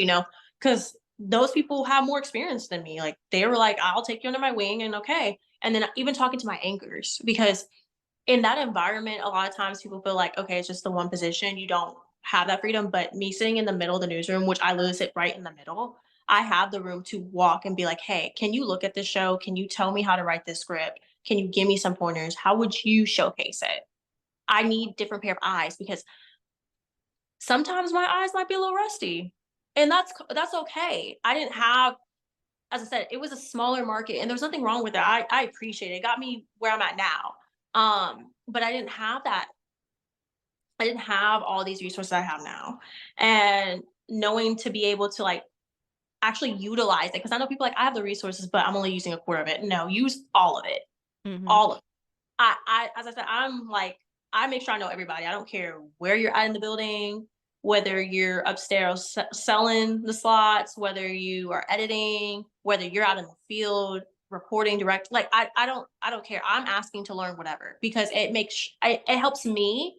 Speaker 2: because those people have more experience than me. Like they were like, I'll take you under my wing and okay. And then even talking to my anchors, because in that environment, a lot of times people feel like, okay, it's just the one position. You don't have that freedom. But me sitting in the middle of the newsroom, which I literally sit right in the middle, I have the room to walk and be like, hey, can you look at this show? Can you tell me how to write this script? Can you give me some pointers? How would you showcase it? I need different pair of eyes because sometimes my eyes might be a little rusty. And that's okay. I didn't have, as I said, it was a smaller market and there was nothing wrong with it. I appreciate it. It got me where I'm at now. But I didn't have all these resources I have now. And knowing to be able to like actually utilize it, because I know people like, I have the resources, but I'm only using a quarter of it. No, use all of it.
Speaker 1: Mhm,
Speaker 2: All of it. As I said, I'm like, I make sure I know everybody. I don't care where you're at in the building, whether you're upstairs selling the slots, whether you are editing, whether you're out in the field reporting direct. Like I don't care. I'm asking to learn whatever because it helps me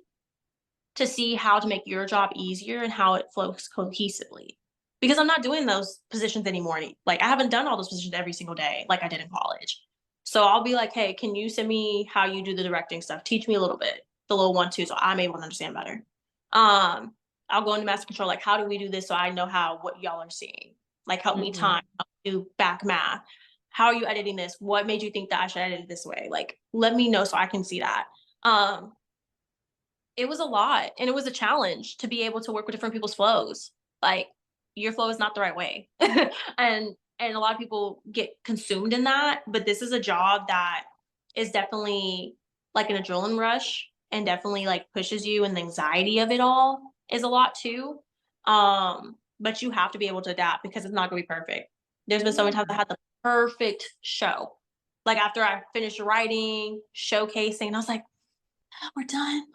Speaker 2: to see how to make your job easier and how it flows cohesively. Because I'm not doing those positions anymore. Like I haven't done all those positions every single day like I did in college. So I'll be like, hey, can you send me how you do the directing stuff? Teach me a little bit, the little one too, so I'm able to understand better. Um, I'll go into master control, like how do we do this so I know how what y'all are seeing? Like help me
Speaker 1: mhm.
Speaker 2: time, help me do back math. How are you editing this? What made you think that I should edit it this way? Like let me know so I can see that. Um, it was a lot, and it was a challenge to be able to work with different people's flows. Like, your flow is not the right way. And a lot of people get consumed in that, but this is a job that is definitely like an adrenaline rush and definitely, like, pushes you, and the anxiety of it all is a lot too. But you have to be able to adapt because it's not gonna be perfect. There's been so many times I
Speaker 1: Yeah.
Speaker 2: had the perfect show. Like, after I finished writing, showcasing, and I was like, "Oh, we're done."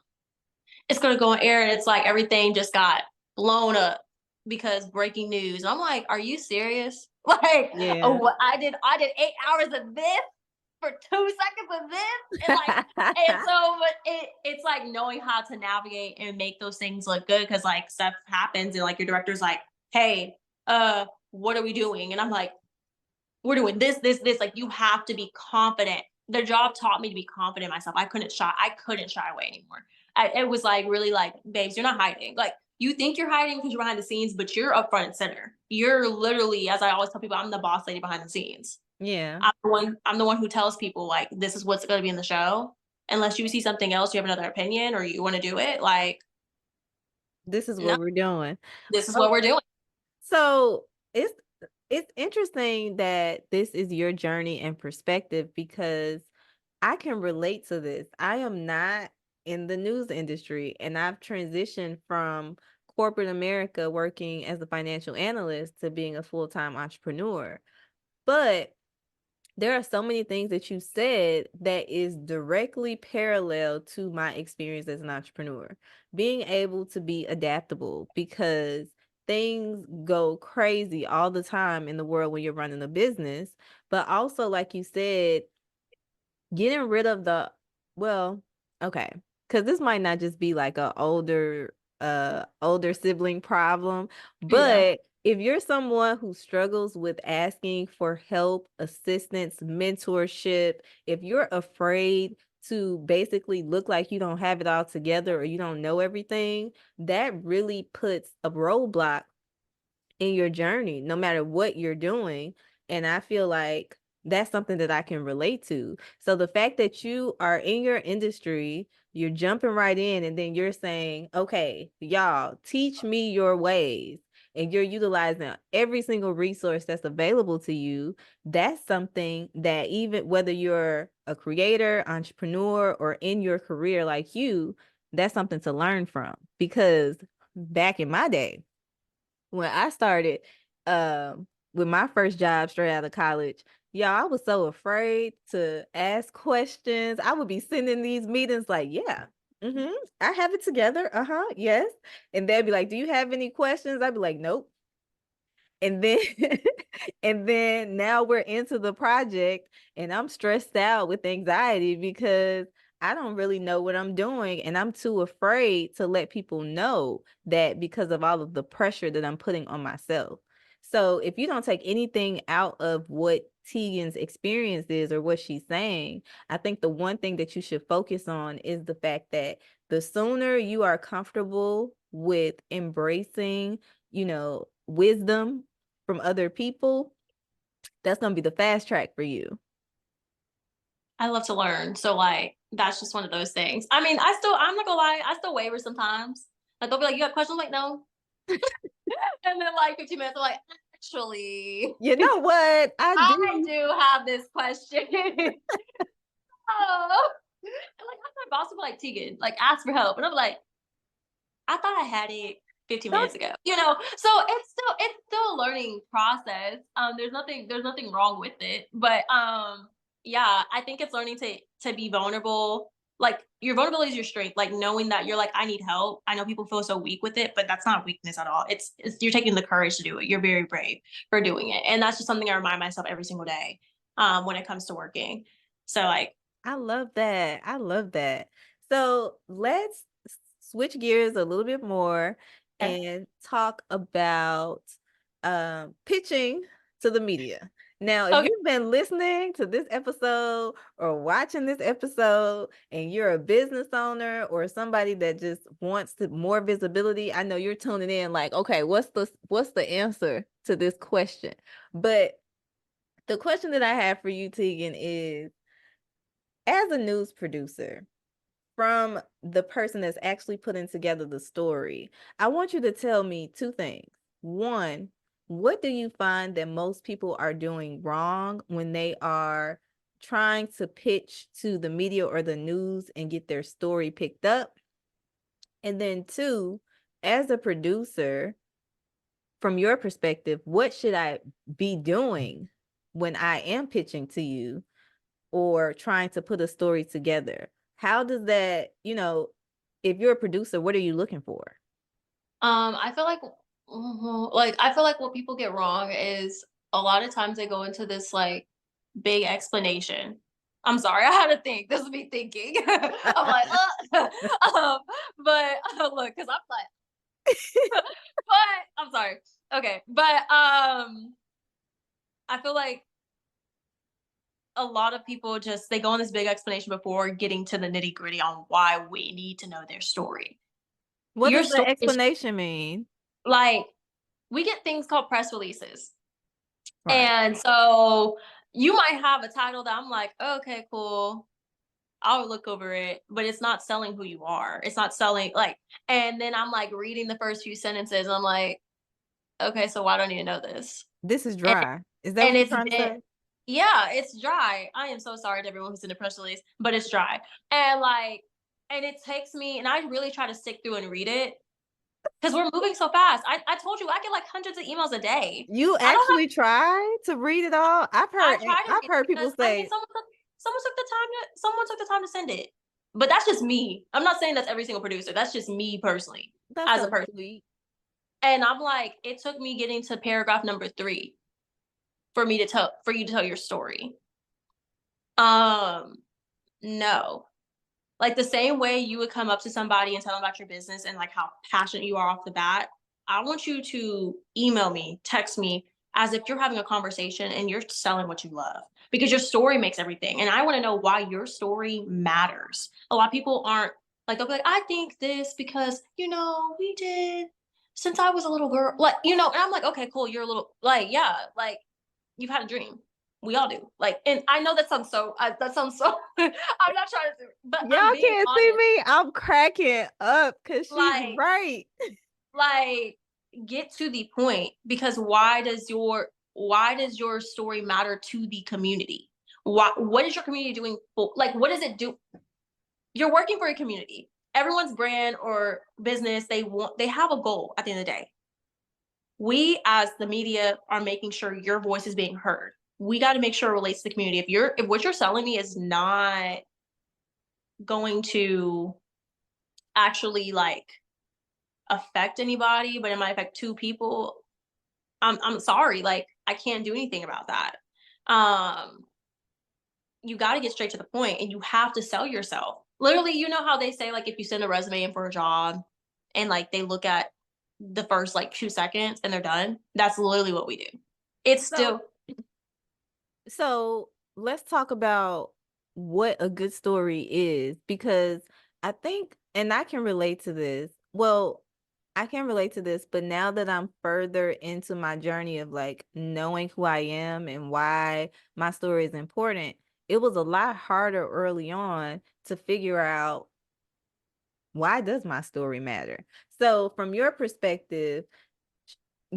Speaker 2: It's gonna go on air and it's like everything just got blown up because breaking news. I'm like, are you serious? Like, oh,
Speaker 1: Yeah.
Speaker 2: what I did 8 hours of this for 2 seconds of this, and like, and so but it's like knowing how to navigate and make those things look good because like stuff happens and like your director's like, hey, what are we doing? And I'm like, we're doing this. Like you have to be confident. Their job taught me to be confident in myself. I couldn't shy away anymore. It was like really like, babes, you're not hiding. Like you think you're hiding because you're behind the scenes, but you're up front and center. You're literally, as I always tell people, I'm the boss lady behind the scenes.
Speaker 1: Yeah.
Speaker 2: I'm the one who tells people like this is what's gonna be in the show. Unless you see something else, you have another opinion or you want to do it, like,
Speaker 1: This is
Speaker 2: no,
Speaker 1: what we're doing.
Speaker 2: this is what we're
Speaker 1: Okay.
Speaker 2: doing.
Speaker 1: So, it's interesting that this is your journey and perspective because I can relate to this. I am not in the news industry and I've transitioned from corporate America working as a financial analyst to being a full-time entrepreneur. But there are so many things that you said that is directly parallel to my experience as an entrepreneur. Being able to be adaptable because things go crazy all the time in the world when you're running a business, but also like you said, getting rid of the well, okay, because this might not just be like a older sibling problem,
Speaker 2: Yeah.
Speaker 1: but if you're someone who struggles with asking for help, assistance, mentorship, if you're afraid to basically look like you don't have it all together or you don't know everything, that really puts a roadblock in your journey, no matter what you're doing. And I feel like that's something that I can relate to. So the fact that you are in your industry, you're jumping right in, and then you're saying, okay, y'all, teach me your ways. And you're utilizing every single resource that's available to you. That's something that, even whether you're a creator, entrepreneur, or in your career like you, that's something to learn from. Because back in my day, when I started with my first job straight out of college, y'all, I was so afraid to ask questions. I would be sending these meetings like, yeah, I have it together. Uh-huh, yes. And they'd be like, do you have any questions? I'd be like, nope. And then and then now we're into the project and I'm stressed out with anxiety because I don't really know what I'm doing and I'm too afraid to let people know that because of all of the pressure that I'm putting on myself. So if you don't take anything out of what Tegan's experience is or what she's saying, I think the one thing that you should focus on is the fact that the sooner you are comfortable with embracing, wisdom from other people, that's gonna be the fast track for you.
Speaker 2: I love to learn. So like that's just one of those things. I mean, I'm not gonna lie, I still waver sometimes. Like they'll be like, you got questions? I'm like, no. And then like 15 minutes, I'm like, actually,
Speaker 1: You know what? I
Speaker 2: I
Speaker 1: do.
Speaker 2: do have this question. Oh. And like my boss would be like, Tegan, like ask for help. And I'm like, I thought I had it 15
Speaker 1: Don't
Speaker 2: minutes ago. So it's still a learning process. There's nothing wrong with it. But yeah, I think it's learning to be vulnerable. Like your vulnerability is your strength. Like knowing that you're like, I need help. I know people feel so weak with it, but that's not weakness at all. It's you're taking the courage to do it. You're very brave for doing it. And that's just something I remind myself every single day when it comes to working. So like,
Speaker 1: I love that. I love that. So let's switch gears a little bit more
Speaker 2: yeah.
Speaker 1: and talk about pitching to the media. Now, if
Speaker 2: Okay.
Speaker 1: you've been listening to this episode or watching this episode and you're a business owner or somebody that just wants more visibility, I know you're tuning in like, okay, what's the answer to this question? But the question that I have for you, Tegan, is as a news producer, from the person that's actually putting together the story, I want you to tell me two things. One, what do you find that most people are doing wrong when they are trying to pitch to the media or the news and get their story picked up? And then two, as a producer, from your perspective, what should I be doing when I am pitching to you or trying to put a story together? How does that, if you're a producer, what are you looking for?
Speaker 2: I feel like I feel like what people get wrong is a lot of times they go into this like big explanation. I'm sorry, I had to think. This is me thinking. I'm like, but look, because I'm like, but I'm sorry. Okay, but I feel like a lot of people just they go on this big explanation before getting to the nitty gritty on why we need to know their story.
Speaker 1: What
Speaker 2: Your
Speaker 1: does the
Speaker 2: story is
Speaker 1: explanation mean?
Speaker 2: like we get things called press releases.
Speaker 1: Right.
Speaker 2: And so you might have a title that I'm like, okay, cool. I'll look over it, but it's not selling who you are. It's not selling like, and then I'm like reading the first few sentences. And I'm like, okay, so why do I need to know this?
Speaker 1: This is
Speaker 2: And,
Speaker 1: dry. Is that
Speaker 2: and
Speaker 1: what you're
Speaker 2: it's
Speaker 1: trying to
Speaker 2: been,
Speaker 1: say?
Speaker 2: yeah, it's dry. I am so sorry to everyone who's in the press release, but it's dry. And like, and it takes me, and I really try to stick through and read it because we're moving so fast. I told you I get like hundreds of emails a day.
Speaker 1: You
Speaker 2: I don't have
Speaker 1: actually try to read it all? I've
Speaker 2: I
Speaker 1: heard
Speaker 2: try to
Speaker 1: I've
Speaker 2: read
Speaker 1: heard
Speaker 2: it
Speaker 1: people
Speaker 2: because I mean
Speaker 1: say
Speaker 2: someone took the time to send it. But that's just me. I'm not saying that's every single producer. That's just me personally
Speaker 1: that's
Speaker 2: as a
Speaker 1: so
Speaker 2: person.
Speaker 1: sweet.
Speaker 2: And I'm like, it took me getting to paragraph number 3 for you to tell your story. Um, no. Like the same way you would come up to somebody and tell them about your business and like how passionate you are off the bat, I want you to email me, text me as if you're having a conversation and you're selling what you love because your story makes everything. And I want to know why your story matters. A lot of people aren't like, they'll be like, I think this because, we did since I was a little girl. Like, and I'm like, okay, cool. You're a little, like, yeah, like you've had a dream. We all do. Like, and I know that sounds so, I'm not trying to, but I'm
Speaker 1: Y'all
Speaker 2: being
Speaker 1: can't see
Speaker 2: honest.
Speaker 1: me. I'm cracking up because she's
Speaker 2: Like,
Speaker 1: right.
Speaker 2: like, get to the point, because why does your story matter to the community? What is your community doing for, like, what does it do? You're working for a community. Everyone's brand or business, they have a goal at the end of the day. We as the media are making sure your voice is being heard. We got to make sure it relates to the community. If what you're selling me is not going to actually like affect anybody, but it might affect two people, I'm sorry. Like, I can't do anything about that. Um, you got to get straight to the point, and you have to sell yourself. Literally, you know how they say, like, if you send a resume in for a job and like they look at the first like 2 seconds and they're done. That's literally what we do. It's
Speaker 1: So,
Speaker 2: still,
Speaker 1: so let's talk about what a good story is because I think, and I can relate to this. Well, I can relate to this, but now that I'm further into my journey of like knowing who I am and why my story is important, it was a lot harder early on to figure out why does my story matter. So, from your perspective,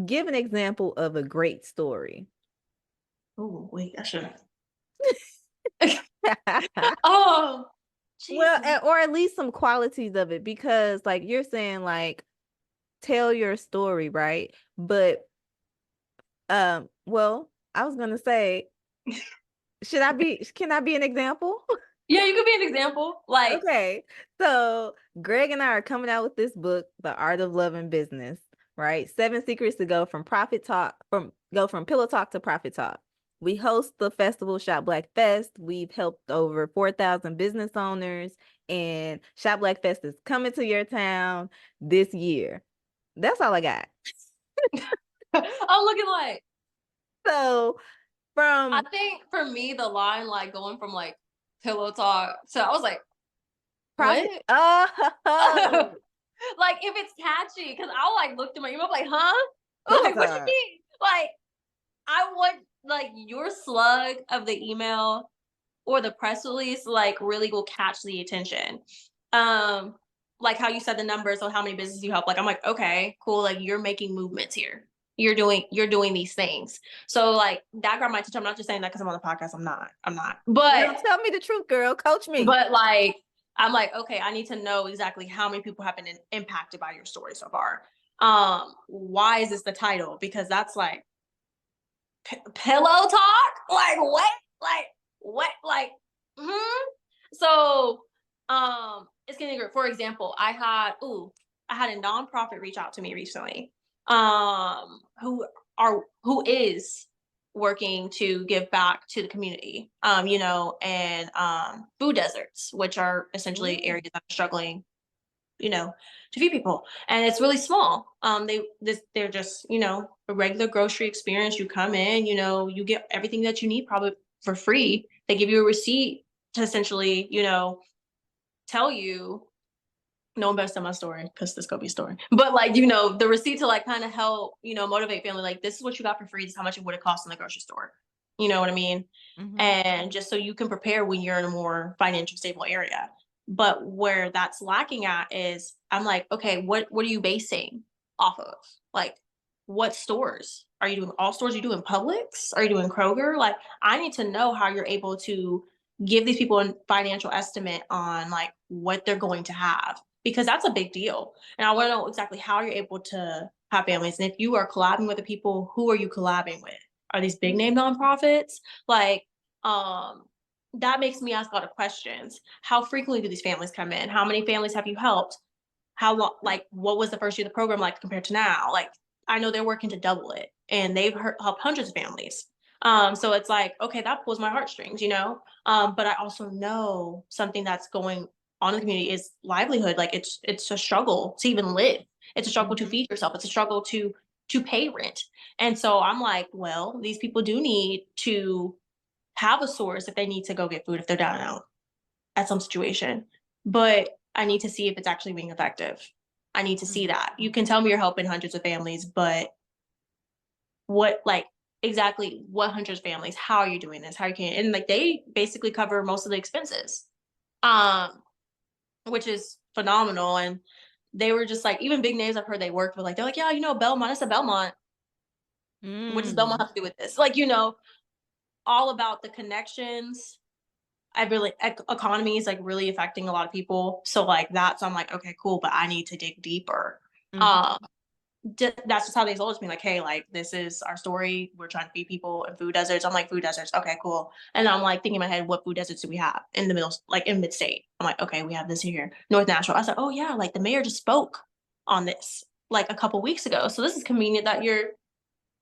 Speaker 1: give an example of a great story.
Speaker 2: oh, wait, I should. Oh,
Speaker 1: Well,
Speaker 2: Jesus.
Speaker 1: or at least some qualities of it, because like you're saying, like tell your story, right? But well, I was gonna say, can I be an example?
Speaker 2: Yeah, you could be an example. Like,
Speaker 1: Okay. So Greg and I are coming out with this book, The Art of Love and Business, right? 7 secrets to go from pillow talk to profit talk. We host the festival Shop Black Fest. We've helped over 4,000 business owners, and Shop Black Fest is coming to your town this year. That's all I got.
Speaker 2: I'm looking like,
Speaker 1: So
Speaker 2: I
Speaker 1: from
Speaker 2: think for me, the line, like, going from like pillow talk, so I was like, what?
Speaker 1: profit, oh,
Speaker 2: Like, if it's catchy, because I'll like look through my email, like, huh?
Speaker 1: pillow
Speaker 2: Like, what you
Speaker 1: talk.
Speaker 2: mean? Like, I want like your slug of the email or the press release, like, really will catch the attention. Um, like how you said the numbers on how many businesses you help. Like, I'm like, okay, cool. Like, you're making movements here. You're doing these things. So like that got my attention. I'm not just saying that because I'm on the podcast. I'm not. I'm not.
Speaker 1: No, tell me the truth, girl. Coach me.
Speaker 2: But like, I'm like, okay, I need to know exactly how many people have been impacted by your story so far. Why is this the title? Because that's like pillow talk. Like what? Like what? Like, hmm. So, it's getting good. For example, I had a nonprofit reach out to me recently, who is working to give back to the community, and food deserts, which are essentially
Speaker 1: Mm,
Speaker 2: areas that are struggling, to feed people. And it's really small. They're just, a regular grocery experience. You come in, you get everything that you need probably for free. They give you a receipt to essentially, tell you, no one better tell my story because this could be a story. But like, the receipt to like kind of help, motivate family, like, this is what you got for free, this is how much it would have cost in the grocery store. You know what I mean?
Speaker 1: mm-hmm.
Speaker 2: And just so you can prepare when you're in a more financially stable area. But where that's lacking at is, I'm like, okay, what are you basing off of? Like, what stores? Are you doing all stores? Are you doing Publix? Are you doing Kroger? Like, I need to know how you're able to give these people a financial estimate on like what they're going to have, because that's a big deal. And I want to know exactly how you're able to have families. And if you are collabing with the people, who are you collabing with? Are these big name nonprofits? Like, um, that makes me ask a lot of questions. How frequently do these families come in? How many families have you helped? How long, like, what was the first year of the program like compared to now? Like, I know they're working to double it, and they've helped hundreds of families. So it's like, okay, that pulls my heartstrings, but I also know something that's going on in the community is livelihood. Like, it's a struggle to even live. It's a struggle to
Speaker 1: Mm-hmm.
Speaker 2: feed yourself. It's a struggle to pay rent. And so I'm like, well, these people do need to have a source if they need to go get food if they're down and out at some situation. But I need to see if it's actually being effective. I need to see
Speaker 1: Mm-hmm.
Speaker 2: that. You can tell me you're helping hundreds of families, but what, like, exactly what hundreds families, how are you doing this? How you can, and like they basically cover most of the expenses. Um, which is phenomenal. And they were just like, even big names I've heard they worked with, like, they're like, yeah, Belmont, it's a Belmont. What does Belmont
Speaker 1: Mm.
Speaker 2: have to do with this? Like, all about the connections. I really, economy is like really affecting a lot of people. So like that's, I'm like, okay, cool, but I need to dig deeper.
Speaker 1: Mhm.
Speaker 2: Um, that's just how they told me, like, hey, like this is our story, we're trying to feed people in food deserts. I'm like, food deserts, okay, cool. And I'm like thinking in my head, what food deserts do we have in the middle, like in mid-state? I'm like, okay, we have this here, North Nashville. I was like, oh yeah, like the mayor just spoke on this like a couple weeks ago, so this is convenient that you're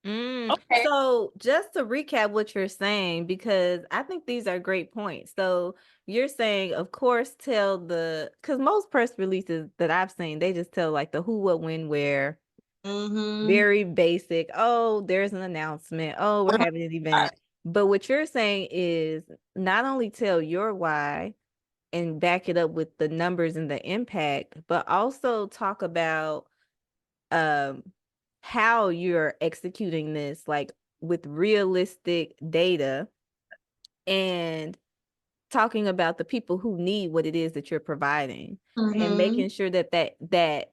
Speaker 2: okay.
Speaker 1: So just to recap what you're saying, because I think these are great points. So you're saying, of course, because most press releases that I've seen, they just tell like the who, what, when, where,
Speaker 2: Mm-hmm.
Speaker 1: very basic. Oh, there's an announcement. Oh, we're having an event. But what you're saying is not only tell your why and back it up with the numbers and the impact, but also talk about um how you're executing this like with realistic data and talking about the people who need what it is that you're providing and
Speaker 2: Mm-hmm.
Speaker 1: making sure that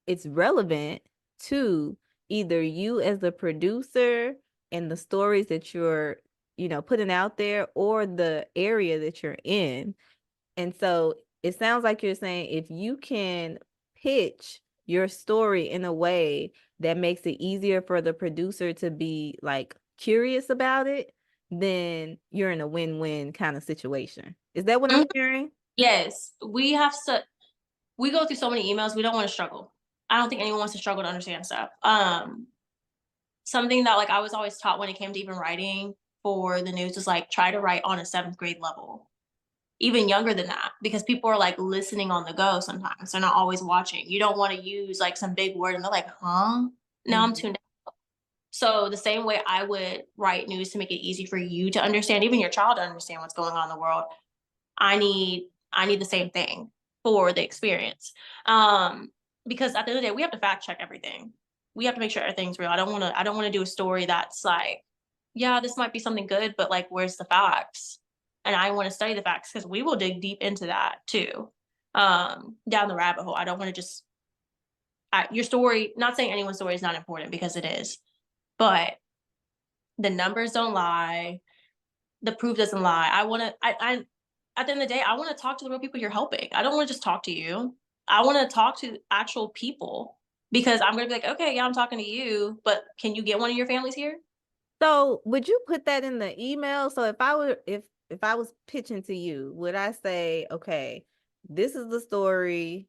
Speaker 1: it's relevant to either you as the producer and the stories that you're putting out there or the area that you're in. And so it sounds like you're saying if you can pitch your story in a way that makes it easier for the producer to be like curious about it, then you're in a win-win kind of situation. Is that what I'm hearing?
Speaker 2: Yes, we go through so many emails, we don't want to struggle. I don't think anyone wants to struggle to understand stuff. Something that like I was always taught when it came to even writing for the news is like try to write on a seventh grade level, even younger than that, because people are like listening on the go sometimes. They're not always watching. You don't want to use like some big word and they're like, huh? Now I'm
Speaker 1: Mhm.
Speaker 2: tuned out. So the same way I would write news to make it easy for you to understand, even your child to understand what's going on in the world, I need the same thing for the experience. Um, because at the end of the day, we have to fact check everything. We have to make sure everything's real. I don't want to do a story that's like, yeah, this might be something good, but like where's the facts? And I want to study the facts because we will dig deep into that too. Down the rabbit hole. I don't want to just your story, not saying anyone's story is not important because it is, but the numbers don't lie, the proof doesn't lie. I at the end of the day, I want to talk to the real people you're helping. I don't want to just talk to you. I want to talk to actual people because I'm going to be like, okay, yeah, I'm talking to you, but can you get one of your families here?
Speaker 1: So would you put that in the email? So if I was pitching to you, would I say, okay, this is the story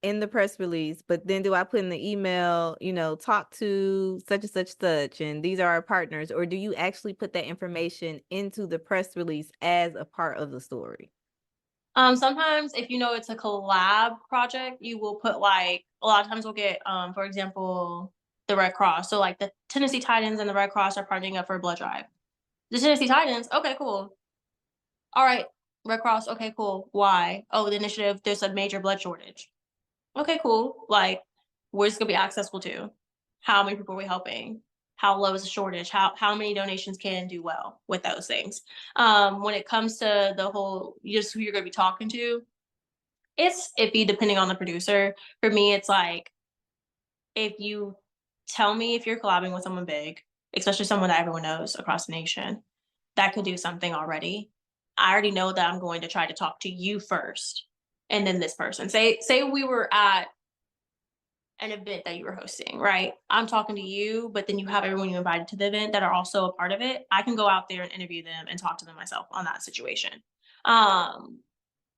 Speaker 1: in the press release, but then do I put in the email, talk to such, and these are our partners, or do you actually put that information into the press release as a part of the story?
Speaker 2: Sometimes if you know it's a collab project, you will put like a lot of times we'll get for example the Red Cross. So like the Tennessee Titans and the Red Cross are partnering up for a blood drive. The Tennessee Titans, okay, cool. All right, Red Cross, okay, cool. Why? Oh, the initiative, there's a major blood shortage. Okay, cool. Like, where's it gonna be accessible to? How many people are we helping? How low is the shortage? How many donations can do well with those things? When it comes to the whole just who you're gonna be talking to, it's iffy depending on the producer. For me, it's like if you tell me if you're collabing with someone big, especially someone that everyone knows across the nation, that could do something already. I already know that I'm going to try to talk to you first and then this person. Say we were at an event that you were hosting, right? I'm talking to you, but then you have everyone you invited to the event that are also a part of it. I can go out there and interview them and talk to them myself on that situation. Um,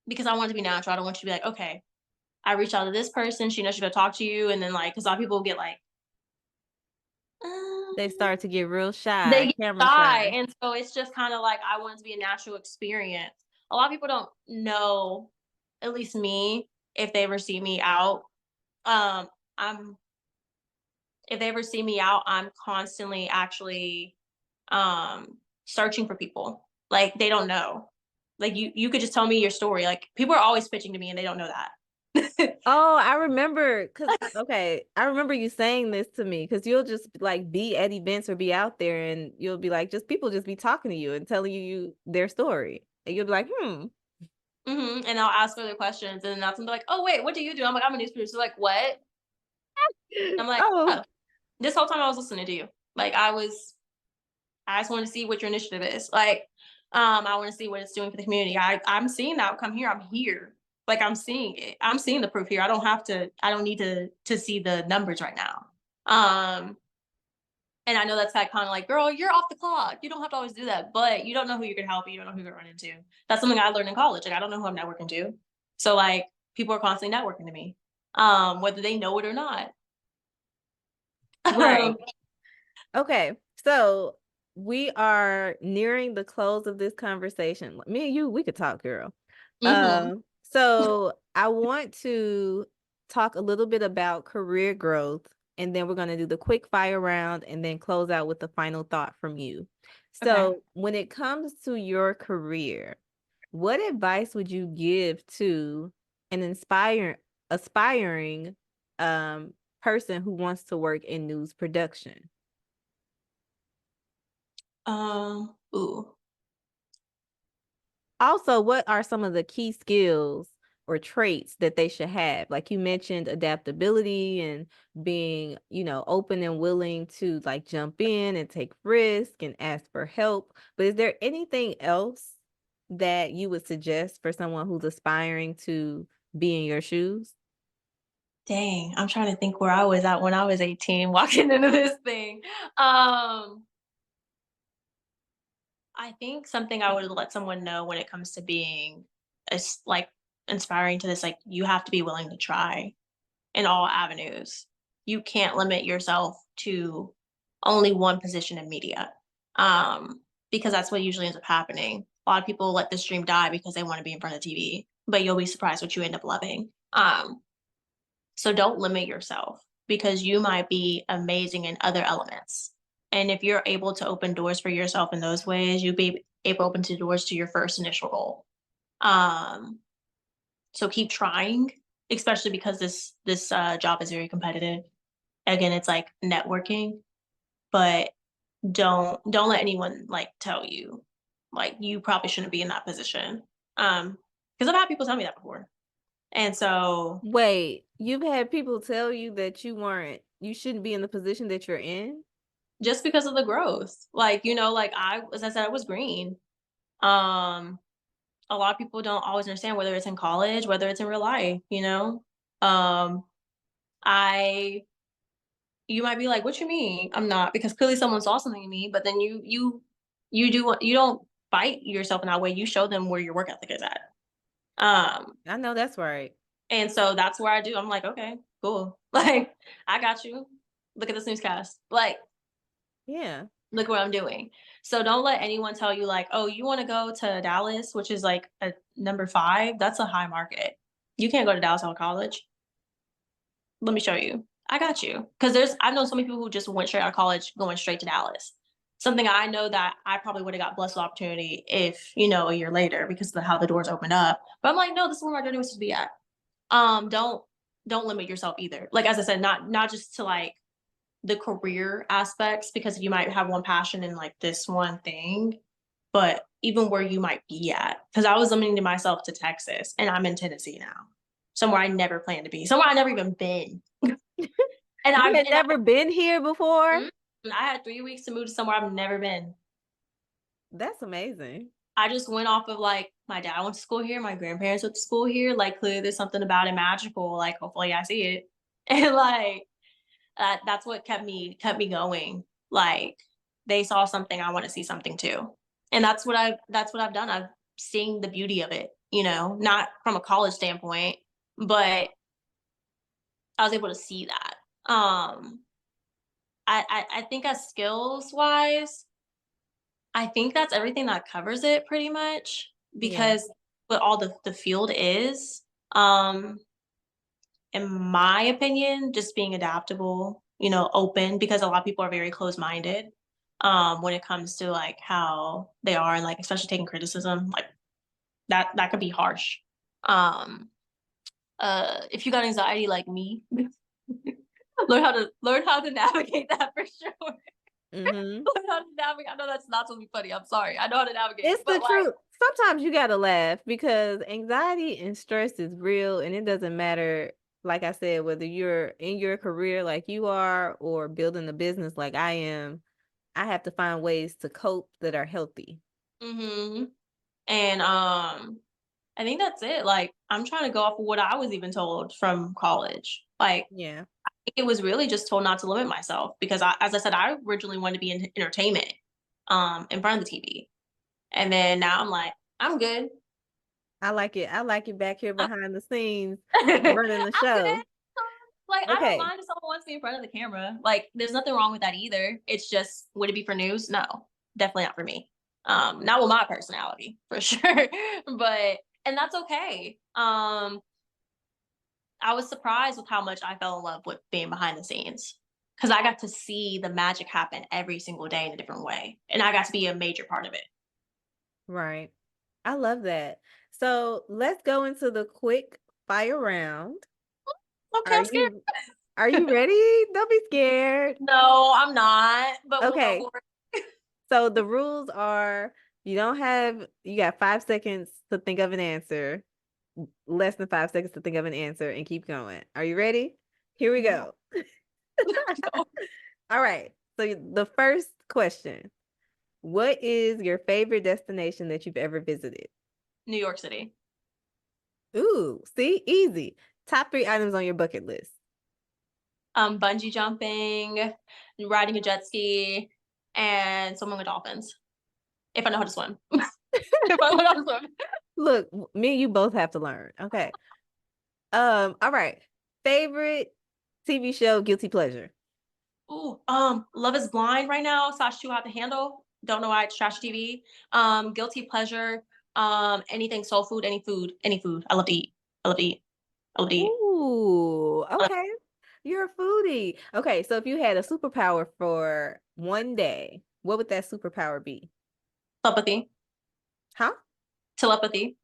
Speaker 2: because I want it to be natural. I don't want you to be like, okay, I reached out to this person, she knows she's gonna talk to you, and then like, because a lot of people get like,
Speaker 1: They
Speaker 2: uh,
Speaker 1: start to get real shy,
Speaker 2: they get
Speaker 1: camera
Speaker 2: shy,
Speaker 1: shy.
Speaker 2: and so it's just kind of like I want it to be a natural experience. A lot of people don't know, at least me, if they ever see me out. Um, I'm if they ever see me out, I'm constantly actually searching for people. Like they don't know. Like you could just tell me your story. Like people are always pitching to me and they don't know that.
Speaker 1: Oh, I remember I remember you saying this to me because you'll just like be at events or be out there and you'll be like, just people just be talking to you and telling you their story. And you'll be like, hmm.
Speaker 2: And I'll ask further questions, and then that's when they're like, "Oh, wait, what do you do?" I'm like, "I'm a news producer." Like, "What?" I'm like,
Speaker 1: Oh,
Speaker 2: "Oh, this whole time I was listening to you. Like, I just want to see what your initiative is. Like, I want to see what it's doing for the community. I'm seeing the outcome here. I'm here. Like, I'm seeing it. I'm seeing the proof here. I don't need to see the numbers right now. Um, and I know that's that kind of like, girl, you're off the clock. You don't have to always do that, but you don't know who you're gonna help. You don't know who you're gonna run into. That's something I learned in college. Like, I don't know who I'm networking to. So like, people are constantly networking to me, whether they know it or not.
Speaker 1: right. Okay. So we are nearing the close of this conversation. Me and you, we could talk, girl.
Speaker 2: hmm
Speaker 1: So I want to talk a little bit about career growth, and then we're going to do the quick fire round and then close out with the final thought from you.
Speaker 2: Okay.
Speaker 1: So when it comes to your career, what advice would you give to an aspiring um person who wants to work in news production?
Speaker 2: Ooh.
Speaker 1: Also, what are some of the key skills or traits that they should have? Like you mentioned adaptability and being, open and willing to like jump in and take risk and ask for help. But is there anything else that you would suggest for someone who's aspiring to be in your shoes?
Speaker 2: Dang, I'm trying to think where I was at when I was 18 walking into this thing. Um, I think something I would let someone know when it comes to being is like inspiring to this, like you have to be willing to try in all avenues. You can't limit yourself to only one position in media. Because that's what usually ends up happening. A lot of people let this dream die because they want to be in front of TV, but you'll be surprised what you end up loving. So don't limit yourself because you might be amazing in other elements. And if you're able to open doors for yourself in those ways, you'll be able to open to doors to your first initial goal. Um, so keep trying, especially because this job is very competitive. Again, it's like networking, but don't let anyone like tell you like you probably shouldn't be in that position. Because I've had people tell me that before. And so
Speaker 1: Wait, you've had people tell you that you shouldn't be in the position that you're in?
Speaker 2: just because of the growth. Like, like as I said, I was green. Um, a lot of people don't always understand whether it's in college, whether it's in real life. Um, I you might be like, "What you mean? I'm not?" Because clearly someone saw something in me, but then you don't fight yourself in that way. You show them where your work ethic is at. Um,
Speaker 1: I know that's right.
Speaker 2: and so that's where I do. I'm like, okay, cool. Like, I got you. Look at this newscast. Like,
Speaker 1: Yeah.
Speaker 2: look what I'm doing. So don't let anyone tell you like, oh, you want to go to Dallas, which is like a number 5. That's a high market. You can't go to Dallas out of college. Let me show you. I got you. Because I've known so many people who just went straight out of college, going straight to Dallas. Something I know that I probably would have got blessed with opportunity if, a year later because of how the doors opened up. But I'm like, no, this is where my journey was to be at. Don't limit yourself either. Like as I said, not just to like the career aspects because you might have one passion in like this one thing, but even where you might be at. Because I was limiting myself to Texas and I'm in Tennessee now, somewhere I never planned to be, somewhere I never even been. And
Speaker 1: You
Speaker 2: I've
Speaker 1: had never been here before?
Speaker 2: and I had 3 weeks to move to somewhere I've never been.
Speaker 1: That's amazing.
Speaker 2: I just went off of like my dad went to school here, my grandparents went to school here. Like clearly there's something about it magical. Like hopefully I see it, and like that's what kept me going. Like they saw something, I want to see something too, and that's what I've done. I've seen the beauty of it. Not from a college standpoint, but I was able to see that. I think as skills wise, I think that's everything that covers it pretty much
Speaker 1: Yeah.
Speaker 2: because what all the field is. Um, in my opinion, just being adaptable, open because a lot of people are very close minded when it comes to like how they are and like especially taking criticism, like that could be harsh. Um, if you got anxiety like me, learn how to navigate that for sure.
Speaker 1: Mm-hmm.
Speaker 2: Learn how to navigate. I know that's not supposed to be funny. I'm sorry. I know how to navigate it,
Speaker 1: It's the
Speaker 2: but like,
Speaker 1: truth. Sometimes you gotta laugh because anxiety and stress is real, and it doesn't matter, like I said, whether you're in your career like you are or building a business like I am. I have to find ways to cope that are healthy.
Speaker 2: hmm and I think that's it. Like, I'm trying to go off of what I was even told from college. Like,
Speaker 1: Yeah.
Speaker 2: it was really just told not to limit myself because as I said, I originally wanted to be in entertainment, in front of the TV, and then now I'm like, I'm good.
Speaker 1: I like it. I like it back here
Speaker 2: I'm,
Speaker 1: behind the scenes
Speaker 2: I'm
Speaker 1: running the
Speaker 2: good.
Speaker 1: show.
Speaker 2: Like, I don't
Speaker 1: Okay.
Speaker 2: mind if someone wants me in front of the camera. Like, there's nothing wrong with that either. It's just, would it be for news? No, definitely not for me. Not with my personality for sure. But and that's okay. I was surprised with how much I fell in love with being behind the scenes because I got to see the magic happen every single day in a different way, and I got to be a major part of it.
Speaker 1: Right. I love that. So let's go into the quick fire round.
Speaker 2: Okay,
Speaker 1: Are
Speaker 2: I'm scared.
Speaker 1: you are you ready? Don't be scared.
Speaker 2: No, I'm not, but we'll go
Speaker 1: Okay.
Speaker 2: for it.
Speaker 1: So the rules are you got 5 seconds to think of an answer, less than 5 seconds to think of an answer, and keep going. Are you ready? Here we
Speaker 2: No,
Speaker 1: go.
Speaker 2: no.
Speaker 1: All right. So the first question: what is your favorite destination that you've ever visited?
Speaker 2: New York City.
Speaker 1: Ooh, see, easy. Top 3 items on your bucket list.
Speaker 2: Bungee jumping, riding a jet ski, and swimming with dolphins. If I know how to swim. If I know how to swim.
Speaker 1: Look, me and you both have to learn. Okay. All right. Favorite TV show, guilty pleasure.
Speaker 2: Ooh, Love is Blind right now, slash Too Hot to Handle. Don't know why it's trash TV. Guilty pleasure. Anything soul food, any food, any food. I love to eat. I love to eat. I love to eat.
Speaker 1: Ooh,
Speaker 2: Uh,
Speaker 1: okay. You're a foodie. Okay, so if you had a superpower for one day, what would that superpower be?
Speaker 2: Telepathy.
Speaker 1: Huh?
Speaker 2: Telepathy.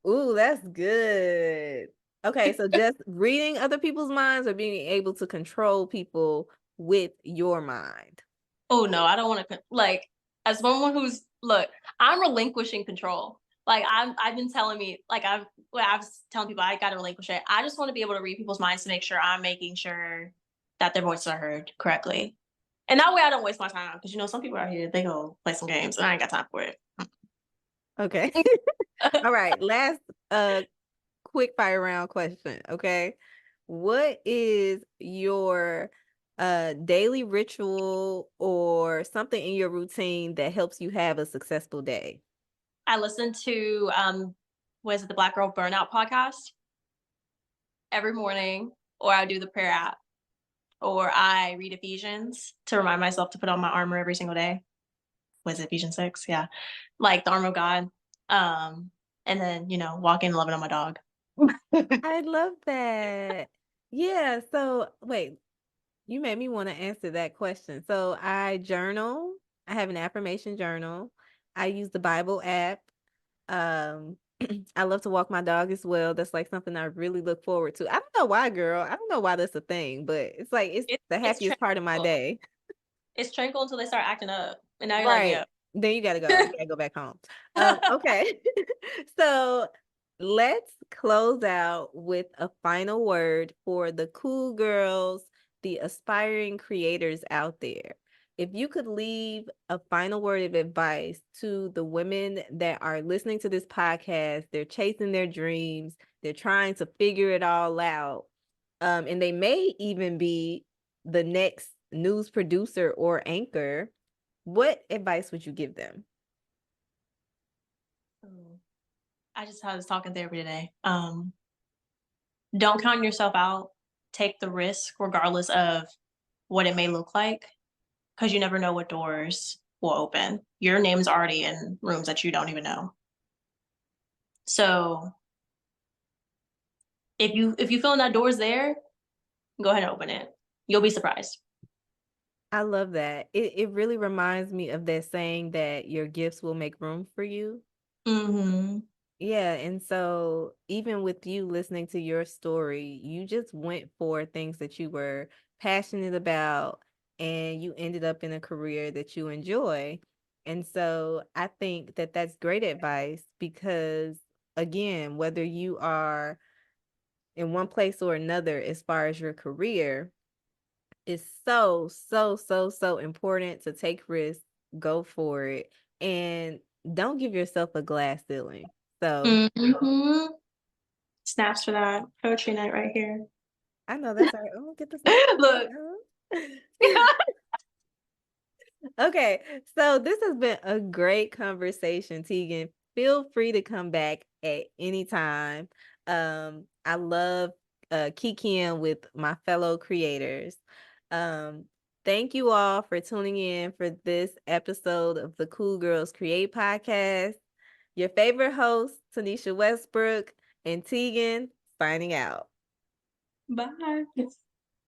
Speaker 1: Ooh, that's good. Okay, so just reading other people's minds or being able to control people with your mind.
Speaker 2: Oh no, I don't want to like as someone who's look, I'm relinquishing control. Like I've been telling me like I was telling people I gotta relinquish it. I just want to be able to read people's minds to make sure I'm making sure that their voices are heard correctly. And that way I don't waste my time because some people out here they go play some games and I ain't got time for it.
Speaker 1: Okay. All right, last quick fire round question, okay? What is your daily ritual or something in your routine that helps you have a successful day?
Speaker 2: I listen to was it the Black Girl Burnout podcast every morning, or I do the prayer app, or I read Ephesians to remind myself to put on my armor every single day. Was it Ephesians 6? Yeah. Like the armor of God. Um, and then, walking and loving on my dog.
Speaker 1: I love that. Yeah, so wait, you made me want to answer that question. So I journal. I have an affirmation journal. I use the Bible app. Um, I love to walk my dog as well. That's like something I really look forward to. I don't know why, girl. I don't know why that's a thing, but it's like it's the
Speaker 2: It's
Speaker 1: happiest part of my
Speaker 2: tranquil.
Speaker 1: day.
Speaker 2: It's tranquil until they start acting up. And now you're like,
Speaker 1: Right.
Speaker 2: yeah.
Speaker 1: Then you gotta go. You gotta go back home. Okay. So let's close out with a final word for the cool girls, the aspiring creators out there. If you could leave a final word of advice to the women that are listening to this podcast, they're chasing their dreams, they're trying to figure it all out, and they may even be the next news producer or anchor, what advice would you give them?
Speaker 2: Ooh, I just had this talking therapy today. Don't count yourself out. Take the risk regardless of what it may look like. Because you never know what doors will open. Your name's already in rooms that you don't even know. So if you feel that door's there, go ahead and open it. You'll be surprised.
Speaker 1: I love that. It really reminds me of that saying that your gifts will make room for you.
Speaker 2: Mhm.
Speaker 1: Yeah, and so even with you listening to your story, you just went for things that you were passionate about and you ended up in a career that you enjoy. And so I think that that's great advice because, again, whether you are in one place or another as far as your career, it's so, so, so, so important to take risks, go for it, and don't give yourself a glass ceiling. So
Speaker 2: Mhm. Snaps for that. Poetry night right here.
Speaker 1: I know that's right. Oh, get the snap.
Speaker 2: Look.
Speaker 1: Okay, so this has been a great conversation, Tegan. Feel free to come back at any time. I love kikiing with my fellow creators. Um, thank you all for tuning in for this episode of the Cool Girls Create podcast. Your favorite host, Taniesha Westbrook, and Tegan signing out.
Speaker 2: Bye.